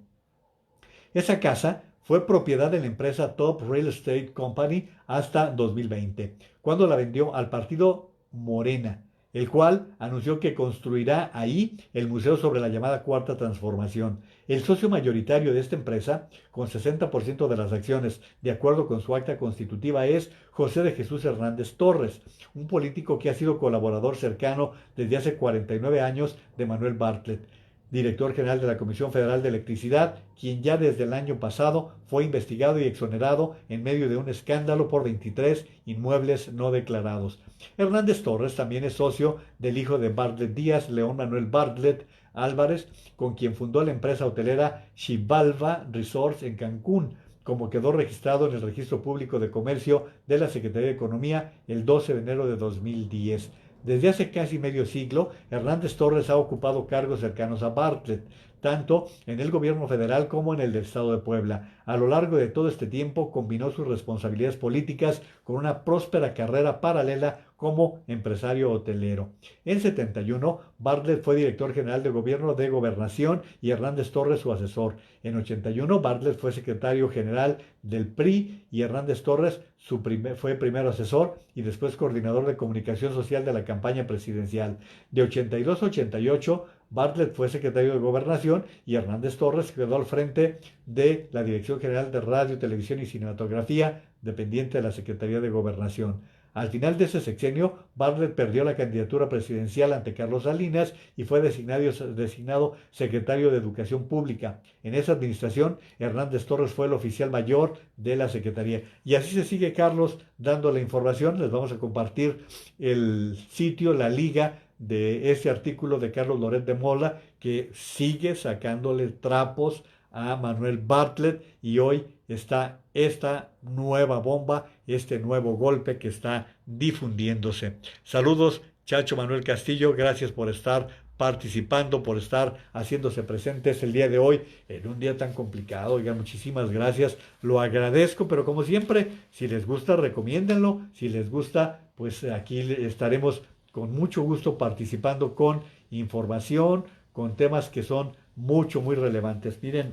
Esa casa fue propiedad de la empresa Top Real Estate Company hasta 2020, cuando la vendió al partido Morena, el cual anunció que construirá ahí el museo sobre la llamada Cuarta Transformación. El socio mayoritario de esta empresa, con 60% de las acciones, de acuerdo con su acta constitutiva, es José de Jesús Hernández Torres, un político que ha sido colaborador cercano desde hace 49 años de Manuel Bartlett, director general de la Comisión Federal de Electricidad, quien ya desde el año pasado fue investigado y exonerado en medio de un escándalo por 23 inmuebles no declarados. Hernández Torres también es socio del hijo de Bartlett Díaz, León Manuel Bartlett Álvarez, con quien fundó la empresa hotelera Xibalba Resorts en Cancún, como quedó registrado en el Registro Público de Comercio de la Secretaría de Economía el 12 de enero de 2010. Desde hace casi medio siglo, Hernández Torres ha ocupado cargos cercanos a Bartlett, tanto en el gobierno federal como en el del Estado de Puebla. A lo largo de todo este tiempo combinó sus responsabilidades políticas con una próspera carrera paralela como empresario hotelero. En 71, Bartlett fue director general de gobierno de Gobernación y Hernández Torres su asesor. En 81, Bartlett fue secretario general del PRI y Hernández Torres fue primero asesor y después coordinador de comunicación social de la campaña presidencial. De 82 a 88, Bartlett fue secretario de Gobernación y Hernández Torres quedó al frente de la Dirección General de Radio, Televisión y Cinematografía, dependiente de la Secretaría de Gobernación. Al final de ese sexenio, Bartlett perdió la candidatura presidencial ante Carlos Salinas y fue designado secretario de Educación Pública. En esa administración, Hernández Torres fue el oficial mayor de la Secretaría. Y así se sigue, Carlos, dando la información. Les vamos a compartir el sitio, la liga de este artículo de Carlos Loret de Mola, que sigue sacándole trapos a Manuel Bartlett, y hoy está esta nueva bomba, este nuevo golpe que está difundiéndose. Saludos, Chacho Manuel Castillo, gracias por estar participando, por estar haciéndose presentes el día de hoy, en un día tan complicado. Oigan, muchísimas gracias, lo agradezco, pero como siempre, si les gusta, recomiéndenlo, si les gusta, pues aquí estaremos con mucho gusto participando con información, con temas que son muy relevantes. Miren,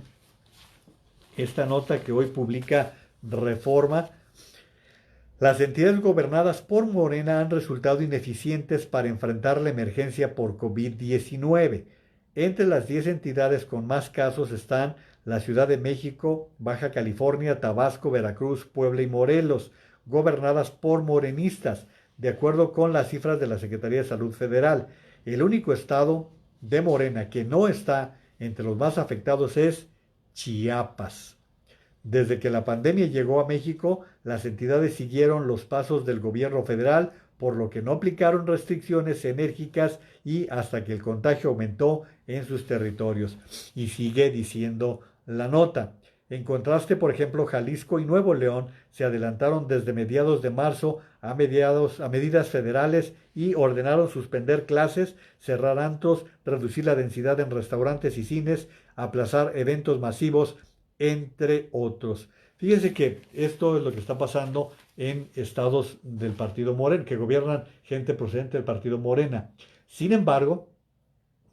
esta nota que hoy publica Reforma: las entidades gobernadas por Morena han resultado ineficientes para enfrentar la emergencia por COVID-19. Entre las 10 entidades con más casos están la Ciudad de México, Baja California, Tabasco, Veracruz, Puebla y Morelos, gobernadas por morenistas, de acuerdo con las cifras de la Secretaría de Salud Federal. El único estado de Morena que no está entre los más afectados es Chiapas. Desde que la pandemia llegó a México, las entidades siguieron los pasos del gobierno federal, por lo que no aplicaron restricciones enérgicas y hasta que el contagio aumentó en sus territorios. Y sigue diciendo la nota. En contraste, por ejemplo, Jalisco y Nuevo León se adelantaron desde mediados de marzo a medidas federales y ordenaron suspender clases, cerrar antros, reducir la densidad en restaurantes y cines, aplazar eventos masivos, entre otros. Fíjense que esto es lo que está pasando en estados del partido Morena, que gobiernan gente procedente del partido Morena. Sin embargo,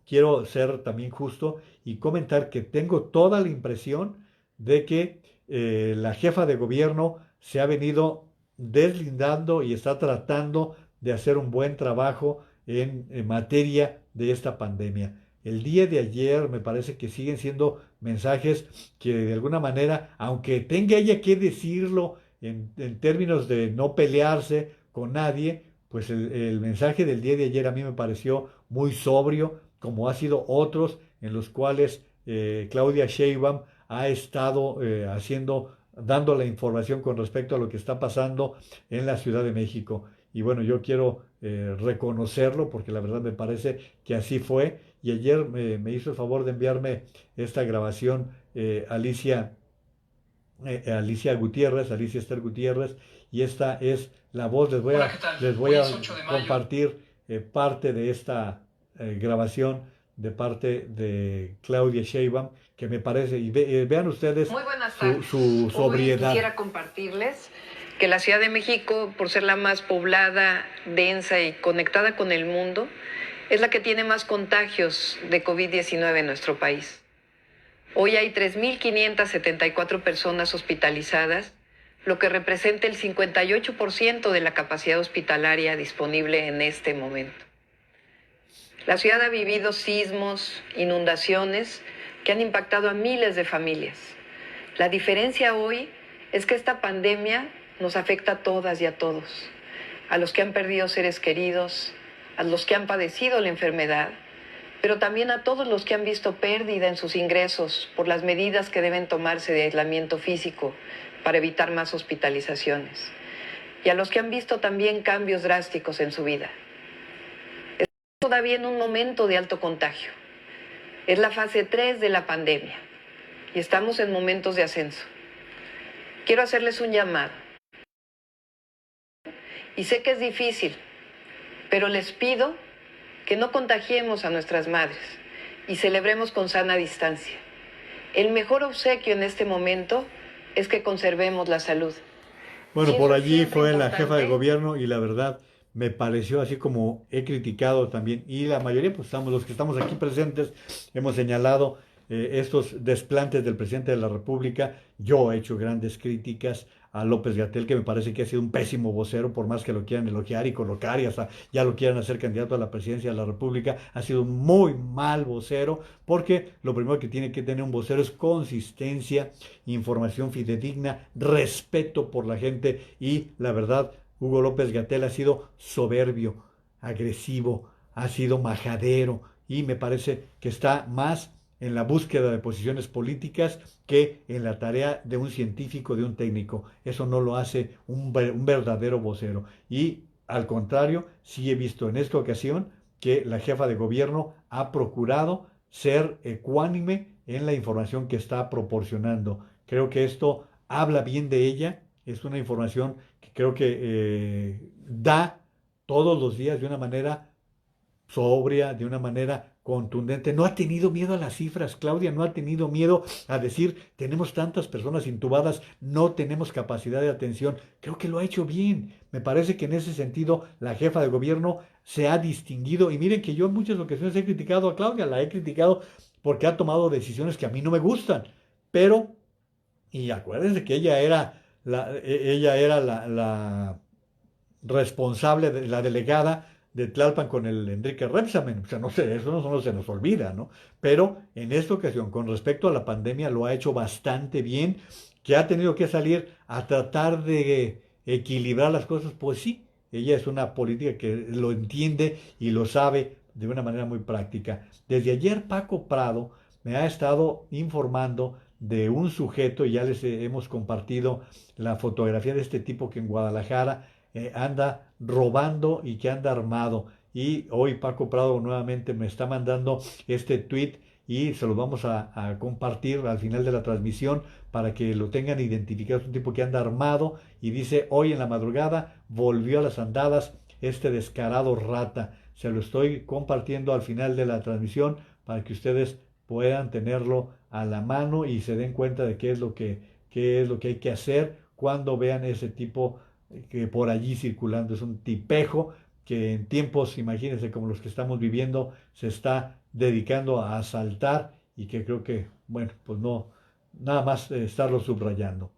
quiero ser también justo y comentar que tengo toda la impresión de que la jefa de gobierno se ha venido deslindando y está tratando de hacer un buen trabajo en materia de esta pandemia. El día de ayer me parece que siguen siendo mensajes que de alguna manera, aunque tenga ella que decirlo en términos de no pelearse con nadie, pues el mensaje del día de ayer a mí me pareció muy sobrio, como ha sido otros en los cuales Claudia Sheinbaum ha estado dando la información con respecto a lo que está pasando en la Ciudad de México. Y bueno, yo quiero reconocerlo porque la verdad me parece que así fue. Y ayer me hizo el favor de enviarme esta grabación Alicia Gutiérrez, Alicia Esther Gutiérrez, y esta es la voz. Hola, ¿qué tal? Les voy Hoy a es 8 de mayo. compartir parte de esta grabación de parte de Claudia Sheinbaum, que me parece, y vean ustedes Muy buenas tardes. su sobriedad. Hoy quisiera compartirles que la Ciudad de México, por ser la más poblada, densa y conectada con el mundo, es la que tiene más contagios de COVID-19 en nuestro país. Hoy hay 3.574 personas hospitalizadas, lo que representa el 58% de la capacidad hospitalaria disponible en este momento. La ciudad ha vivido sismos, inundaciones que han impactado a miles de familias. La diferencia hoy es que esta pandemia nos afecta a todas y a todos, a los que han perdido seres queridos, a los que han padecido la enfermedad, pero también a todos los que han visto pérdida en sus ingresos por las medidas que deben tomarse de aislamiento físico para evitar más hospitalizaciones, y a los que han visto también cambios drásticos en su vida. Estamos todavía en un momento de alto contagio. Es la fase 3 de la pandemia y estamos en momentos de ascenso. Quiero hacerles un llamado. Y sé que es difícil, pero les pido que no contagiemos a nuestras madres y celebremos con sana distancia. El mejor obsequio en este momento es que conservemos la salud. Bueno, por allí fue la jefa de gobierno y la verdad me pareció, así como he criticado también, y la mayoría, pues los que estamos aquí presentes, hemos señalado estos desplantes del presidente de la República. Yo he hecho grandes críticas a López-Gatell, que me parece que ha sido un pésimo vocero, por más que lo quieran elogiar y colocar y hasta ya lo quieran hacer candidato a la presidencia de la República. Ha sido un muy mal vocero, porque lo primero que tiene que tener un vocero es consistencia, información fidedigna, respeto por la gente, y la verdad, Hugo López-Gatell ha sido soberbio, agresivo, ha sido majadero, y me parece que está más en la búsqueda de posiciones políticas que en la tarea de un científico, de un técnico. Eso no lo hace un verdadero vocero. Y al contrario, sí he visto en esta ocasión que la jefa de gobierno ha procurado ser ecuánime en la información que está proporcionando. Creo que esto habla bien de ella. Es una información que creo que da todos los días de una manera sobria, de una manera contundente. No ha tenido miedo a las cifras, Claudia, no ha tenido miedo a decir, tenemos tantas personas intubadas, no tenemos capacidad de atención. Creo que lo ha hecho bien. Me parece que en ese sentido la jefa de gobierno se ha distinguido. Y miren que yo en muchas ocasiones he criticado a Claudia, la he criticado porque ha tomado decisiones que a mí no me gustan. Pero, y acuérdense que ella era la responsable, la delegada de Tlalpan con el Enrique Repsamen. O sea, no sé, eso no se nos olvida, ¿no? Pero en esta ocasión, con respecto a la pandemia, lo ha hecho bastante bien, que ha tenido que salir a tratar de equilibrar las cosas. Pues sí, ella es una política que lo entiende y lo sabe de una manera muy práctica. Desde ayer Paco Prado me ha estado informando de un sujeto, y ya les hemos compartido la fotografía de este tipo que en Guadalajara anda robando y que anda armado. Y hoy Paco Prado nuevamente me está mandando este tweet y se lo vamos a compartir al final de la transmisión para que lo tengan identificado. Es un tipo que anda armado y dice: hoy en la madrugada volvió a las andadas este descarado rata. Se lo estoy compartiendo al final de la transmisión para que ustedes puedan tenerlo a la mano y se den cuenta de qué es lo que hay que hacer cuando vean ese tipo que por allí circulando. Es un tipejo que en tiempos, imagínense, como los que estamos viviendo, se está dedicando a asaltar, y que creo que, bueno, pues no, nada más estarlo subrayando.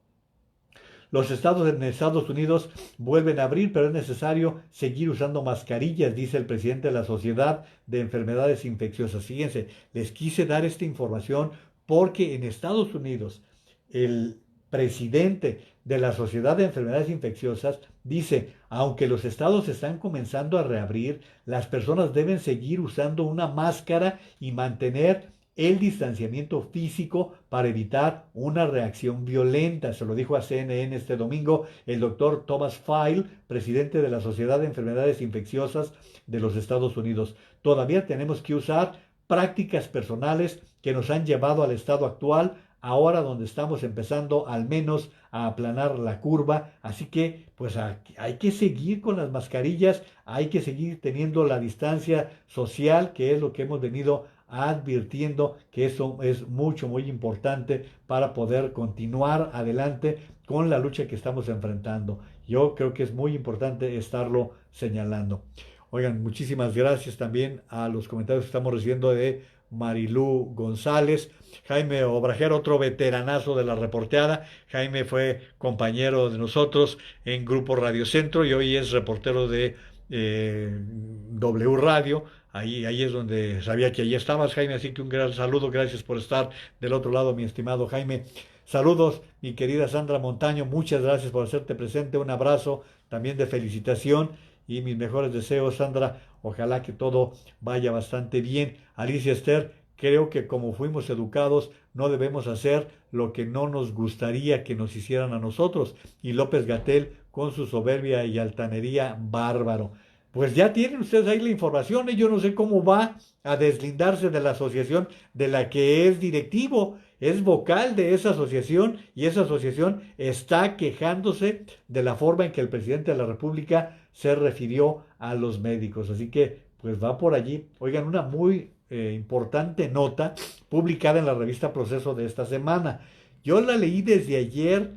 Los estados en Estados Unidos vuelven a abrir, pero es necesario seguir usando mascarillas, dice el presidente de la Sociedad de Enfermedades Infecciosas. Fíjense, les quise dar esta información porque en Estados Unidos el presidente de la Sociedad de Enfermedades Infecciosas dice: aunque los estados están comenzando a reabrir, las personas deben seguir usando una máscara y mantener el distanciamiento físico para evitar una reacción violenta. Se lo dijo a CNN este domingo el doctor Thomas File, presidente de la Sociedad de Enfermedades Infecciosas de los Estados Unidos. Todavía tenemos que usar prácticas personales que nos han llevado al estado actual, ahora donde estamos empezando al menos a aplanar la curva. Así que pues hay que seguir con las mascarillas, hay que seguir teniendo la distancia social, que es lo que hemos venido advirtiendo, que eso es muy importante para poder continuar adelante con la lucha que estamos enfrentando. Yo creo que es muy importante estarlo señalando. Oigan, muchísimas gracias también a los comentarios que estamos recibiendo de Marilú González, Jaime Obrajero, otro veteranazo de la reporteada. Jaime fue compañero de nosotros en Grupo Radio Centro y hoy es reportero de W Radio. Ahí es donde sabía que ahí estabas, Jaime, así que un gran saludo, gracias por estar del otro lado, mi estimado Jaime. Saludos, mi querida Sandra Montaño, muchas gracias por hacerte presente, un abrazo también de felicitación y mis mejores deseos, Sandra, ojalá que todo vaya bastante bien. Alicia Esther, creo que como fuimos educados, no debemos hacer lo que no nos gustaría que nos hicieran a nosotros. Y López Gatell, con su soberbia y altanería, bárbaro. Pues ya tienen ustedes ahí la información, yo no sé cómo va a deslindarse de la asociación de la que es directivo, es vocal de esa asociación, y esa asociación está quejándose de la forma en que el presidente de la República se refirió a los médicos. Así que pues va por allí. Oigan, una muy importante nota publicada en la revista Proceso de esta semana. Yo la leí desde ayer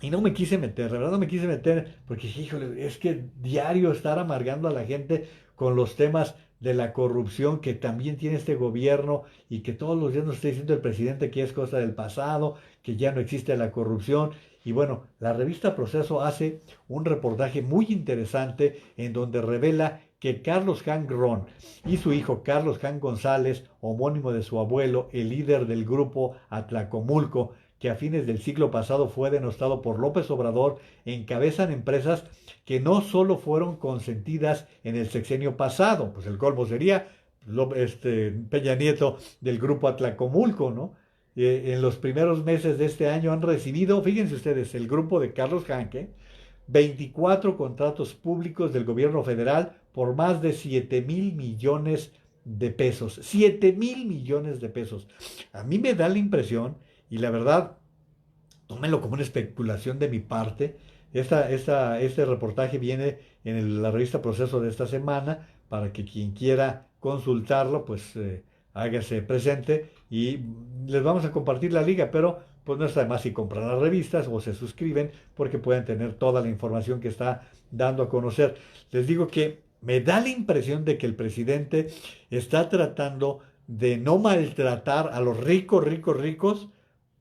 y no me quise meter, la verdad no me quise meter, porque híjole, es que diario estar amargando a la gente con los temas de la corrupción que también tiene este gobierno, y que todos los días nos está diciendo el presidente que es cosa del pasado, que ya no existe la corrupción. Y bueno, la revista Proceso hace un reportaje muy interesante en donde revela que Carlos Hank Ron y su hijo Carlos Hank González, homónimo de su abuelo, el líder del grupo Atlacomulco, que a fines del siglo pasado fue denostado por López Obrador, encabezan empresas que no solo fueron consentidas en el sexenio pasado, pues el colmo sería Peña Nieto del grupo Atlacomulco, ¿no? En los primeros meses de este año han recibido, fíjense ustedes, el grupo de Carlos Hanke, 24 contratos públicos del gobierno federal por más de 7,000 millones de pesos. 7,000 millones de pesos. A mí me da la impresión, y la verdad, tómenlo como una especulación de mi parte, este reportaje viene en la revista Proceso de esta semana, para que quien quiera consultarlo, pues hágase presente, y les vamos a compartir la liga, pero pues no está de más si compran las revistas o se suscriben, porque pueden tener toda la información que está dando a conocer. Les digo que me da la impresión de que el presidente está tratando de no maltratar a los ricos,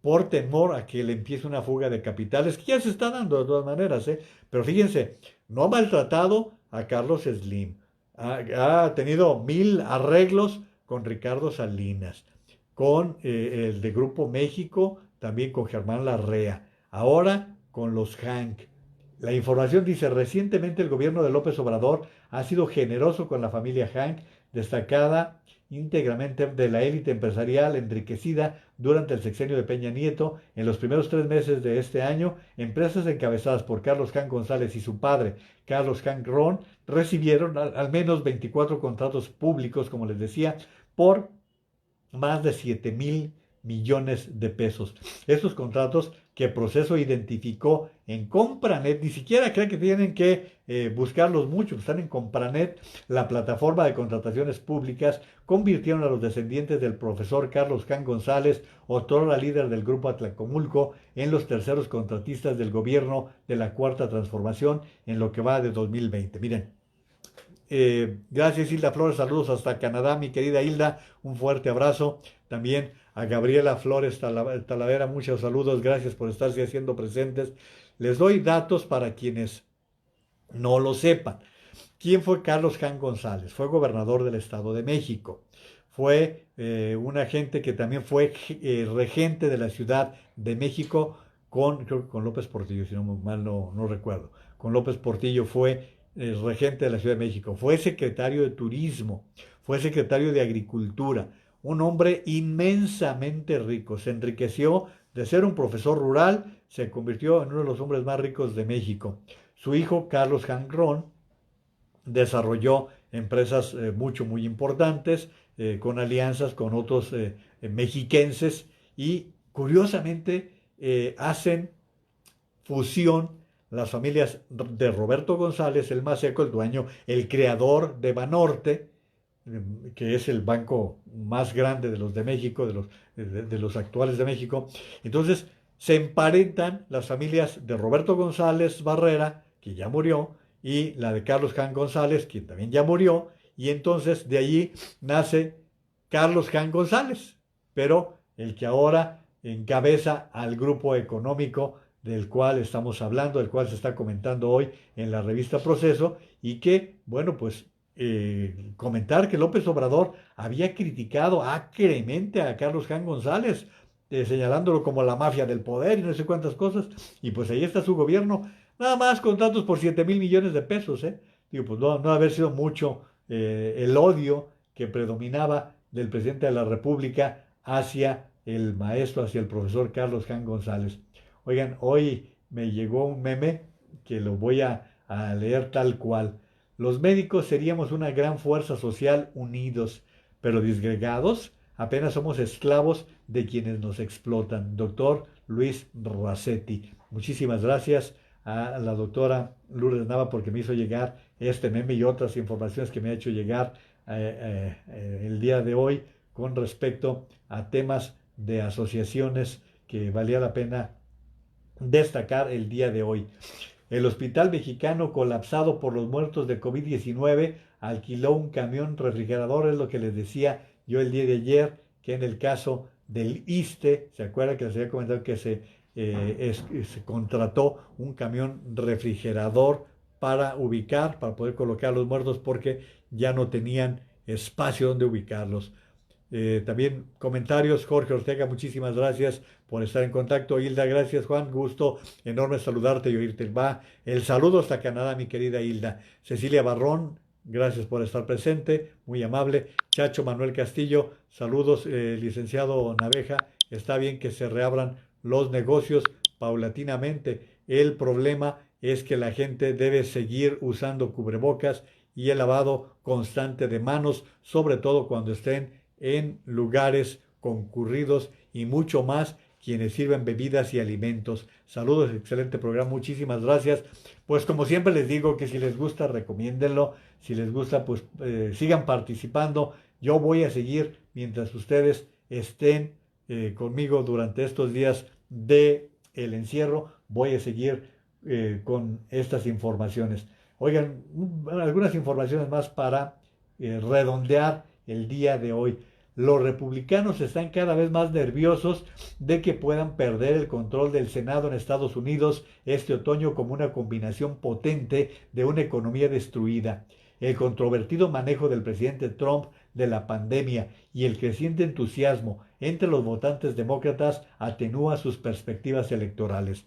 por temor a que le empiece una fuga de capitales, que ya se está dando de todas maneras, pero fíjense, no ha maltratado a Carlos Slim, ha tenido 1000 arreglos con Ricardo Salinas, con el de Grupo México, también con Germán Larrea, ahora con los Hank. La información dice, recientemente el gobierno de López Obrador ha sido generoso con la familia Hank, destacada íntegramente de la élite empresarial enriquecida durante el sexenio de Peña Nieto. En los primeros 3 meses de este año, empresas encabezadas por Carlos Hank González y su padre, Carlos Hank Ron, recibieron al menos 24 contratos públicos, como les decía, por más de 7,000 millones de pesos. Estos contratos que Proceso identificó en Compranet, ni siquiera creen que tienen que buscarlos mucho, están en Compranet, la plataforma de contrataciones públicas, convirtieron a los descendientes del profesor Carlos Hank González, otrora líder del Grupo Atlacomulco, en los terceros contratistas del gobierno de la Cuarta Transformación en lo que va de 2020. Miren, gracias Hilda Flores, saludos hasta Canadá, mi querida Hilda, un fuerte abrazo. También a Gabriela Flores Talavera, muchos saludos, gracias por estarse haciendo presentes. Les doy datos para quienes no lo sepan. ¿Quién fue Carlos Hank González? Fue gobernador del Estado de México. Fue un agente que también fue regente de la Ciudad de México creo que con López Portillo, si no mal no recuerdo. Con López Portillo fue regente de la Ciudad de México. Fue secretario de Turismo, fue secretario de Agricultura. Un hombre inmensamente rico. Se enriqueció de ser un profesor rural, se convirtió en uno de los hombres más ricos de México. Su hijo, Carlos Hank Ron, desarrolló empresas muy importantes, con alianzas con otros mexiquenses y curiosamente hacen fusión las familias de Roberto González, el Maseco, el dueño, el creador de Banorte, que es el banco más grande de los de México, de los actuales de México. Entonces se emparentan las familias de Roberto González Barrera, que ya murió, y la de Carlos Hank González, quien también ya murió, y entonces de allí nace Carlos Hank González, pero el que ahora encabeza al grupo económico del cual estamos hablando, del cual se está comentando hoy en la revista Proceso, y que, bueno, pues comentar que López Obrador había criticado acremente a Carlos Hank González, señalándolo como la mafia del poder y no sé cuántas cosas, y pues ahí está su gobierno, nada más contratos por 7,000 millones de pesos, Digo, pues no haber sido mucho el odio que predominaba del presidente de la República hacia el maestro, hacia el profesor Carlos Hank González. Oigan, hoy me llegó un meme que lo voy a leer tal cual. Los médicos seríamos una gran fuerza social unidos, pero disgregados, apenas somos esclavos de quienes nos explotan. Doctor Luis Racetti. Muchísimas gracias a la doctora Lourdes Nava porque me hizo llegar este meme y otras informaciones que me ha hecho llegar el día de hoy con respecto a temas de asociaciones que valía la pena destacar el día de hoy. El hospital mexicano colapsado por los muertos de COVID-19 alquiló un camión refrigerador, es lo que les decía yo el día de ayer, que en el caso del ISSSTE, ¿se acuerdan que les había comentado que se contrató un camión refrigerador para poder colocar a los muertos porque ya no tenían espacio donde ubicarlos? También comentarios, Jorge Ortega, muchísimas gracias por estar en contacto. Hilda, gracias Juan, gusto enorme saludarte y oírte. Va el saludo hasta Canadá, mi querida Hilda. Cecilia Barrón, gracias por estar presente, muy amable. Chacho Manuel Castillo, saludos, licenciado Naveja. Está bien que se reabran los negocios paulatinamente. El problema es que la gente debe seguir usando cubrebocas y el lavado constante de manos, sobre todo cuando estén en lugares concurridos y mucho más quienes sirven bebidas y alimentos. Saludos, excelente programa, muchísimas gracias. Pues como siempre les digo que si les gusta, recomiéndenlo. Si les gusta, pues sigan participando. Yo voy a seguir mientras ustedes estén conmigo durante estos días de el encierro. Voy a seguir con estas informaciones. Oigan, algunas informaciones más para redondear el día de hoy. Los republicanos están cada vez más nerviosos de que puedan perder el control del Senado en Estados Unidos este otoño como una combinación potente de una economía destruida, el controvertido manejo del presidente Trump de la pandemia y el creciente entusiasmo entre los votantes demócratas atenúa sus perspectivas electorales.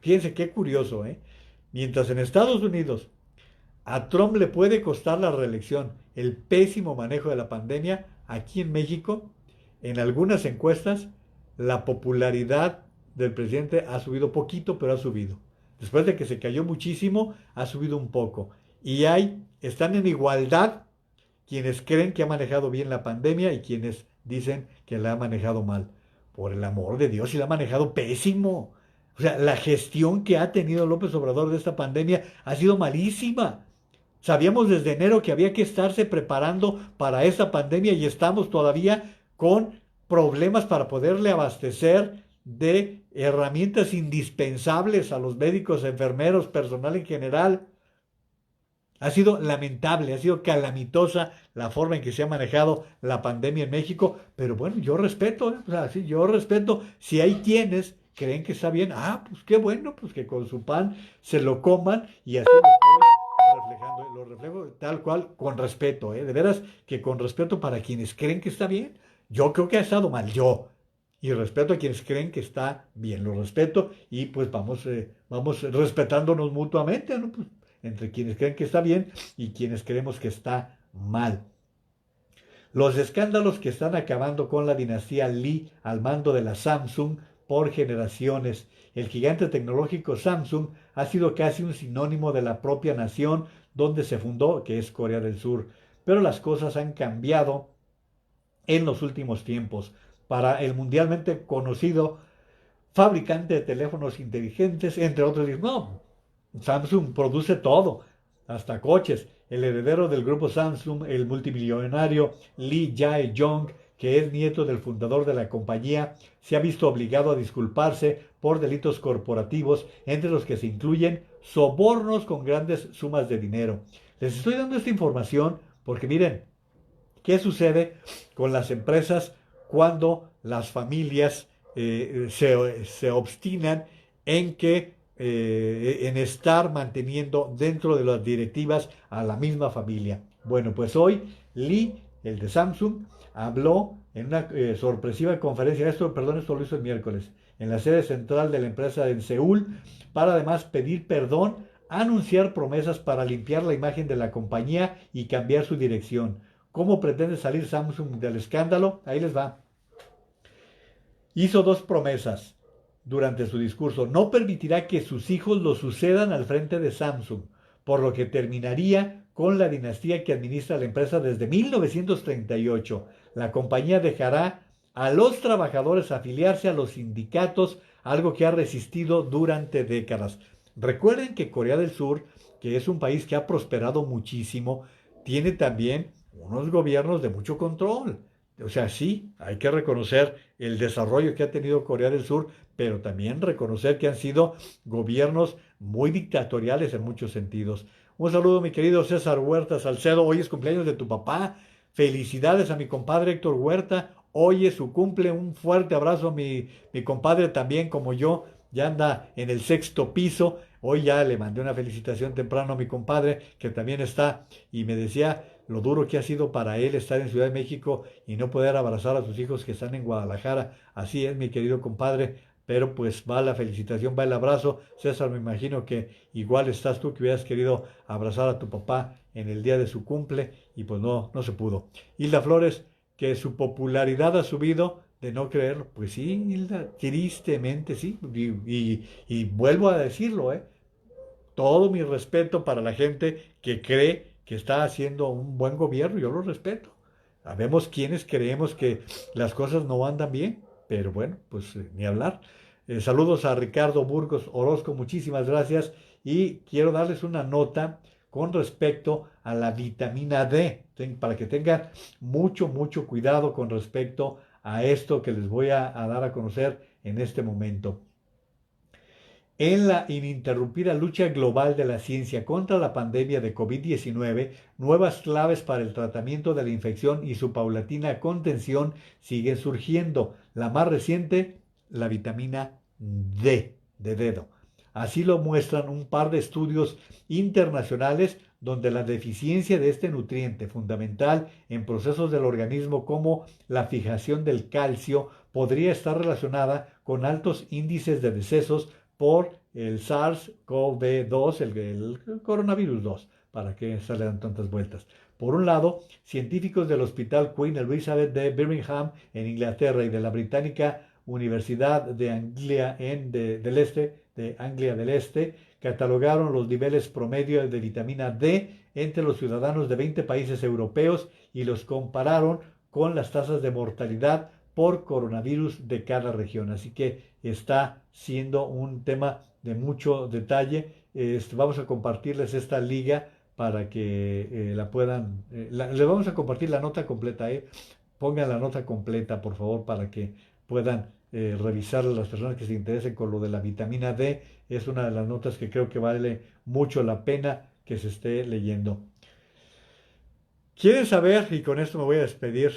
Fíjense qué curioso, ¿eh? Mientras en Estados Unidos a Trump le puede costar la reelección el pésimo manejo de la pandemia, aquí en México, en algunas encuestas, la popularidad del presidente ha subido poquito, pero ha subido. Después de que se cayó muchísimo, ha subido un poco. Y están en igualdad quienes creen que ha manejado bien la pandemia y quienes dicen que la ha manejado mal. Por el amor de Dios, y la ha manejado pésimo. O sea, la gestión que ha tenido López Obrador de esta pandemia ha sido malísima. Sabíamos desde enero que había que estarse preparando para esta pandemia y estamos todavía con problemas para poderle abastecer de herramientas indispensables a los médicos, enfermeros, personal en general. Ha sido lamentable, ha sido calamitosa la forma en que se ha manejado la pandemia en México, pero bueno, yo respeto, o sea, sí, yo respeto si hay quienes creen que está bien, pues qué bueno, pues que con su pan se lo coman y así lo reflejo tal cual, con respeto, de veras que con respeto para quienes creen que está bien. Yo creo que ha estado mal, y respeto a quienes creen que está bien, lo respeto y pues vamos respetándonos mutuamente, ¿no? Pues, entre quienes creen que está bien y quienes creemos que está mal. Los escándalos que están acabando con la dinastía Lee al mando de la Samsung por generaciones. El gigante tecnológico Samsung ha sido casi un sinónimo de la propia nación donde se fundó, que es Corea del Sur. Pero las cosas han cambiado en los últimos tiempos. Para el mundialmente conocido fabricante de teléfonos inteligentes, entre otros, no, Samsung produce todo, hasta coches. El heredero del grupo Samsung, el multimillonario Lee Jae-yong, que es nieto del fundador de la compañía, se ha visto obligado a disculparse por delitos corporativos, entre los que se incluyen sobornos con grandes sumas de dinero. Les estoy dando esta información porque miren, ¿qué sucede con las empresas cuando las familias se obstinan en estar manteniendo dentro de las directivas a la misma familia? Bueno, pues hoy Lee, el de Samsung, habló en una sorpresiva conferencia, esto lo hizo el miércoles, en la sede central de la empresa en Seúl, para además pedir perdón, anunciar promesas para limpiar la imagen de la compañía y cambiar su dirección. ¿Cómo pretende salir Samsung del escándalo? Ahí les va. Hizo 2 promesas durante su discurso. No permitirá que sus hijos lo sucedan al frente de Samsung, por lo que terminaría con la dinastía que administra la empresa desde 1938. La compañía dejará a los trabajadores afiliarse a los sindicatos, algo que ha resistido durante décadas. Recuerden que Corea del Sur, que es un país que ha prosperado muchísimo, tiene también unos gobiernos de mucho control. O sea, sí, hay que reconocer el desarrollo que ha tenido Corea del Sur, pero también reconocer que han sido gobiernos muy dictatoriales en muchos sentidos. Un saludo, mi querido César Huerta Salcedo. Hoy es cumpleaños de tu papá. Felicidades a mi compadre Héctor Huerta. Hoy es su cumple. Un fuerte abrazo a mi compadre también, como yo. Ya anda en el 6º piso. Hoy ya le mandé una felicitación temprano a mi compadre, que también está, y me decía lo duro que ha sido para él estar en Ciudad de México y no poder abrazar a sus hijos que están en Guadalajara. Así es, mi querido compadre, pero pues va la felicitación, va el abrazo. César, me imagino que igual estás tú, que hubieras querido abrazar a tu papá en el día de su cumple y pues no se pudo. Hilda Flores, que su popularidad ha subido, de no creerlo. Pues sí, Hilda, tristemente sí, y vuelvo a decirlo, todo mi respeto para la gente que cree que está haciendo un buen gobierno, yo lo respeto. Sabemos quienes creemos que las cosas no andan bien, pero bueno, pues ni hablar. Saludos a Ricardo Burgos Orozco, muchísimas gracias, y quiero darles una nota con respecto a la vitamina D, para que tengan mucho cuidado con respecto a esto que les voy a dar a conocer en este momento. En la ininterrumpida lucha global de la ciencia contra la pandemia de COVID-19, nuevas claves para el tratamiento de la infección y su paulatina contención siguen surgiendo. La más reciente, la vitamina D, de dedo. Así lo muestran un par de estudios internacionales donde la deficiencia de este nutriente fundamental en procesos del organismo como la fijación del calcio podría estar relacionada con altos índices de decesos por el SARS-CoV-2, el coronavirus 2, para que se le dan tantas vueltas. Por un lado, científicos del Hospital Queen Elizabeth de Birmingham, en Inglaterra, y de la británica Universidad de Anglia del Este, catalogaron los niveles promedio de vitamina D entre los ciudadanos de 20 países europeos y los compararon con las tasas de mortalidad por coronavirus de cada región. Así que está siendo un tema de mucho detalle. Vamos a compartirles esta liga para que la puedan, les vamos a compartir la nota completa, pongan la nota completa por favor para que puedan revisar a las personas que se interesen con lo de la vitamina D. Es una de las notas que creo que vale mucho la pena que se esté leyendo. ¿Quieren saber? Y con esto me voy a despedir.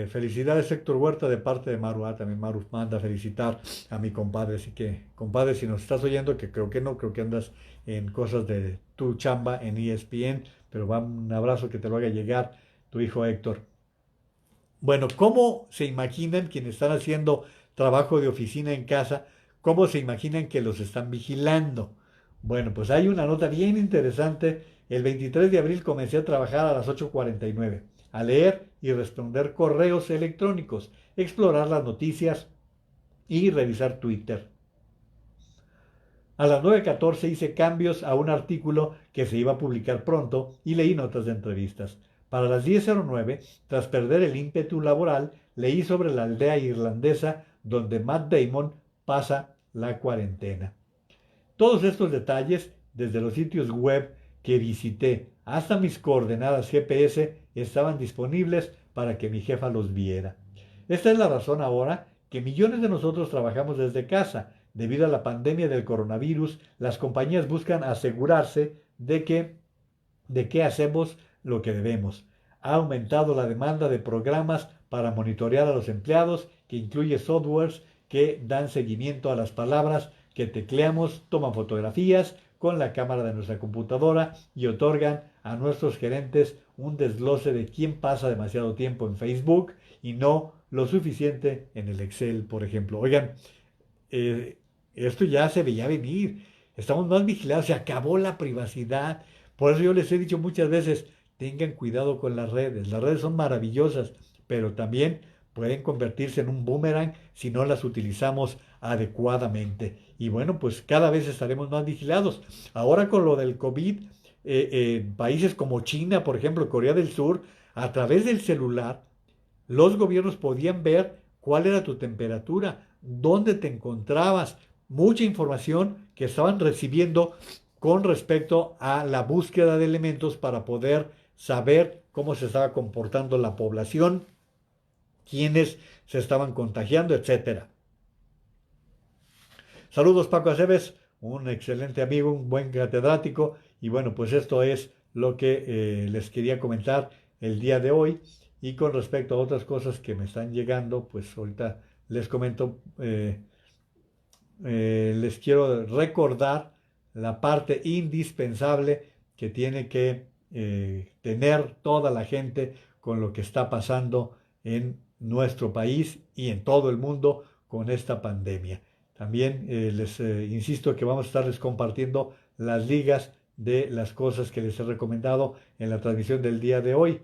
Felicidades Héctor Huerta de parte de Maru. También Maru manda a felicitar a mi compadre. Así que, compadre, si nos estás oyendo, que creo que no, creo que andas en cosas de tu chamba en ESPN, pero va un abrazo que te lo haga llegar tu hijo Héctor. Bueno, ¿cómo se imaginan quienes están haciendo trabajo de oficina en casa? ¿Cómo se imaginan que los están vigilando? Bueno, pues hay una nota bien interesante. El 23 de abril comencé a trabajar a las 8:49, a leer y responder correos electrónicos, explorar las noticias y revisar Twitter. A las 9:14 hice cambios a un artículo que se iba a publicar pronto y leí notas de entrevistas. Para las 10:09, tras perder el ímpetu laboral, leí sobre la aldea irlandesa donde Matt Damon pasa la cuarentena. Todos estos detalles, desde los sitios web que visité hasta mis coordenadas GPS, estaban disponibles para que mi jefa los viera. Esta es la razón ahora que millones de nosotros trabajamos desde casa. Debido a la pandemia del coronavirus, las compañías buscan asegurarse de que hacemos lo que debemos. Ha aumentado la demanda de programas para monitorear a los empleados, que incluye softwares que dan seguimiento a las palabras que tecleamos, toman fotografías con la cámara de nuestra computadora y otorgan a nuestros gerentes un desglose de quién pasa demasiado tiempo en Facebook y no lo suficiente en el Excel, por ejemplo. Oigan, esto ya se veía venir. Estamos más vigilados, se acabó la privacidad. Por eso yo les he dicho muchas veces, tengan cuidado con las redes. Las redes son maravillosas, pero también pueden convertirse en un boomerang si no las utilizamos adecuadamente. Y bueno, pues cada vez estaremos más vigilados. Ahora con lo del COVID, países como China, por ejemplo, Corea del Sur, a través del celular, los gobiernos podían ver cuál era tu temperatura, dónde te encontrabas, mucha información que estaban recibiendo con respecto a la búsqueda de elementos para poder saber cómo se estaba comportando la población, quiénes se estaban contagiando, etcétera. Saludos Paco Aceves, un excelente amigo, un buen catedrático, y bueno, pues esto es lo que les quería comentar el día de hoy. Y con respecto a otras cosas que me están llegando, pues ahorita les comento, les quiero recordar la parte indispensable que tiene que tener toda la gente con lo que está pasando en nuestro país y en todo el mundo con esta pandemia. También les insisto que vamos a estarles compartiendo las ligas de las cosas que les he recomendado en la transmisión del día de hoy.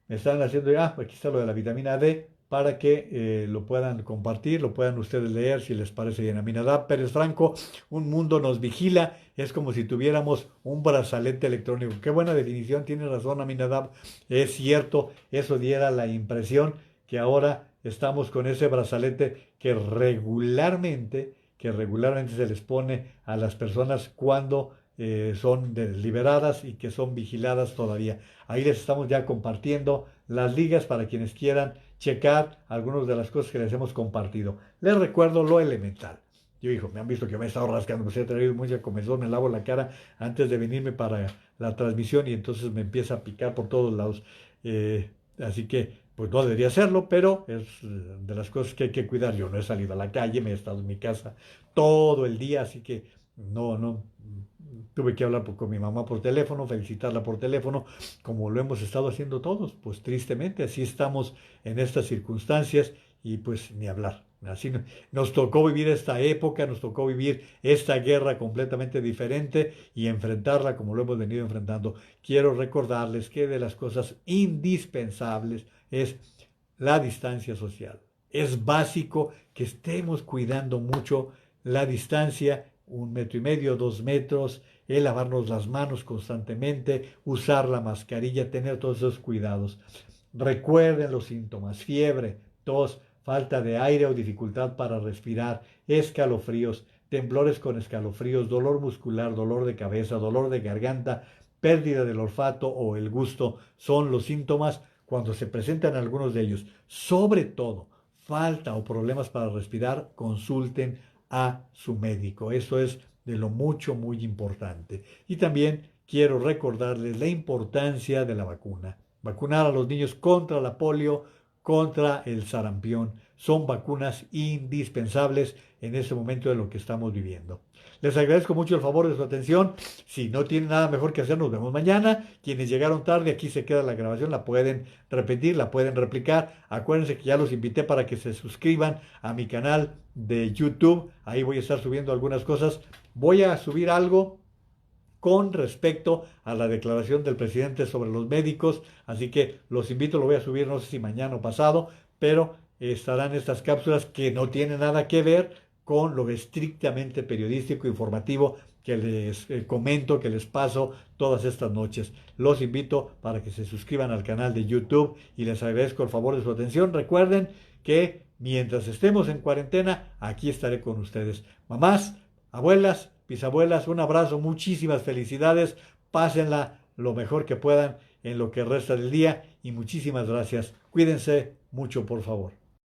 Me están haciendo, aquí está lo de la vitamina D, para que lo puedan compartir, lo puedan ustedes leer si les parece bien. Aminadab Pérez Franco, un mundo nos vigila, es como si tuviéramos un brazalete electrónico. Qué buena definición, tiene razón Aminadab, es cierto, eso diera la impresión que ahora estamos con ese brazalete que regularmente se les pone a las personas cuando son liberadas y que son vigiladas todavía. Ahí les estamos ya compartiendo las ligas para quienes quieran checar algunas de las cosas que les hemos compartido. Les recuerdo lo elemental. Me han visto que me he estado rascando, me he traído mucha comezón, me lavo la cara antes de venirme para la transmisión y entonces me empieza a picar por todos lados. Así que pues no debería hacerlo, pero es de las cosas que hay que cuidar. Yo no he salido a la calle, me he estado en mi casa todo el día, así que no tuve que hablar con mi mamá por teléfono, felicitarla por teléfono, como lo hemos estado haciendo todos. Pues tristemente así estamos en estas circunstancias y pues ni hablar. Así nos tocó vivir esta época, nos tocó vivir esta guerra completamente diferente y enfrentarla como lo hemos venido enfrentando. Quiero recordarles que de las cosas indispensables es la distancia social. Es básico que estemos cuidando mucho la distancia, 1,5 metros, 2 metros, el lavarnos las manos constantemente, usar la mascarilla, tener todos esos cuidados. Recuerden los síntomas: fiebre, tos, falta de aire o dificultad para respirar, escalofríos, temblores con escalofríos, dolor muscular, dolor de cabeza, dolor de garganta, pérdida del olfato o el gusto son los síntomas cuando se presentan algunos de ellos. Sobre todo, falta o problemas para respirar, consulten a su médico. Eso es de lo muy importante. Y también quiero recordarles la importancia de la vacuna. Vacunar a los niños contra la polio, contra el sarampión. Son vacunas indispensables en este momento de lo que estamos viviendo. Les agradezco mucho el favor de su atención. Si no tienen nada mejor que hacer, nos vemos mañana. Quienes llegaron tarde, aquí se queda la grabación, la pueden repetir, la pueden replicar. Acuérdense que ya los invité para que se suscriban a mi canal de YouTube. Ahí voy a estar subiendo algunas cosas. Voy a subir algo con respecto a la declaración del presidente sobre los médicos, así que los invito, lo voy a subir no sé si mañana o pasado, pero estarán estas cápsulas que no tienen nada que ver con lo estrictamente periodístico, informativo que les comento, que les paso todas estas noches. Los invito para que se suscriban al canal de YouTube y les agradezco el favor de su atención. Recuerden que mientras estemos en cuarentena, aquí estaré con ustedes. Mamás, abuelas, bisabuelas, un abrazo, muchísimas felicidades, pásenla lo mejor que puedan en lo que resta del día y muchísimas gracias. Cuídense mucho, por favor.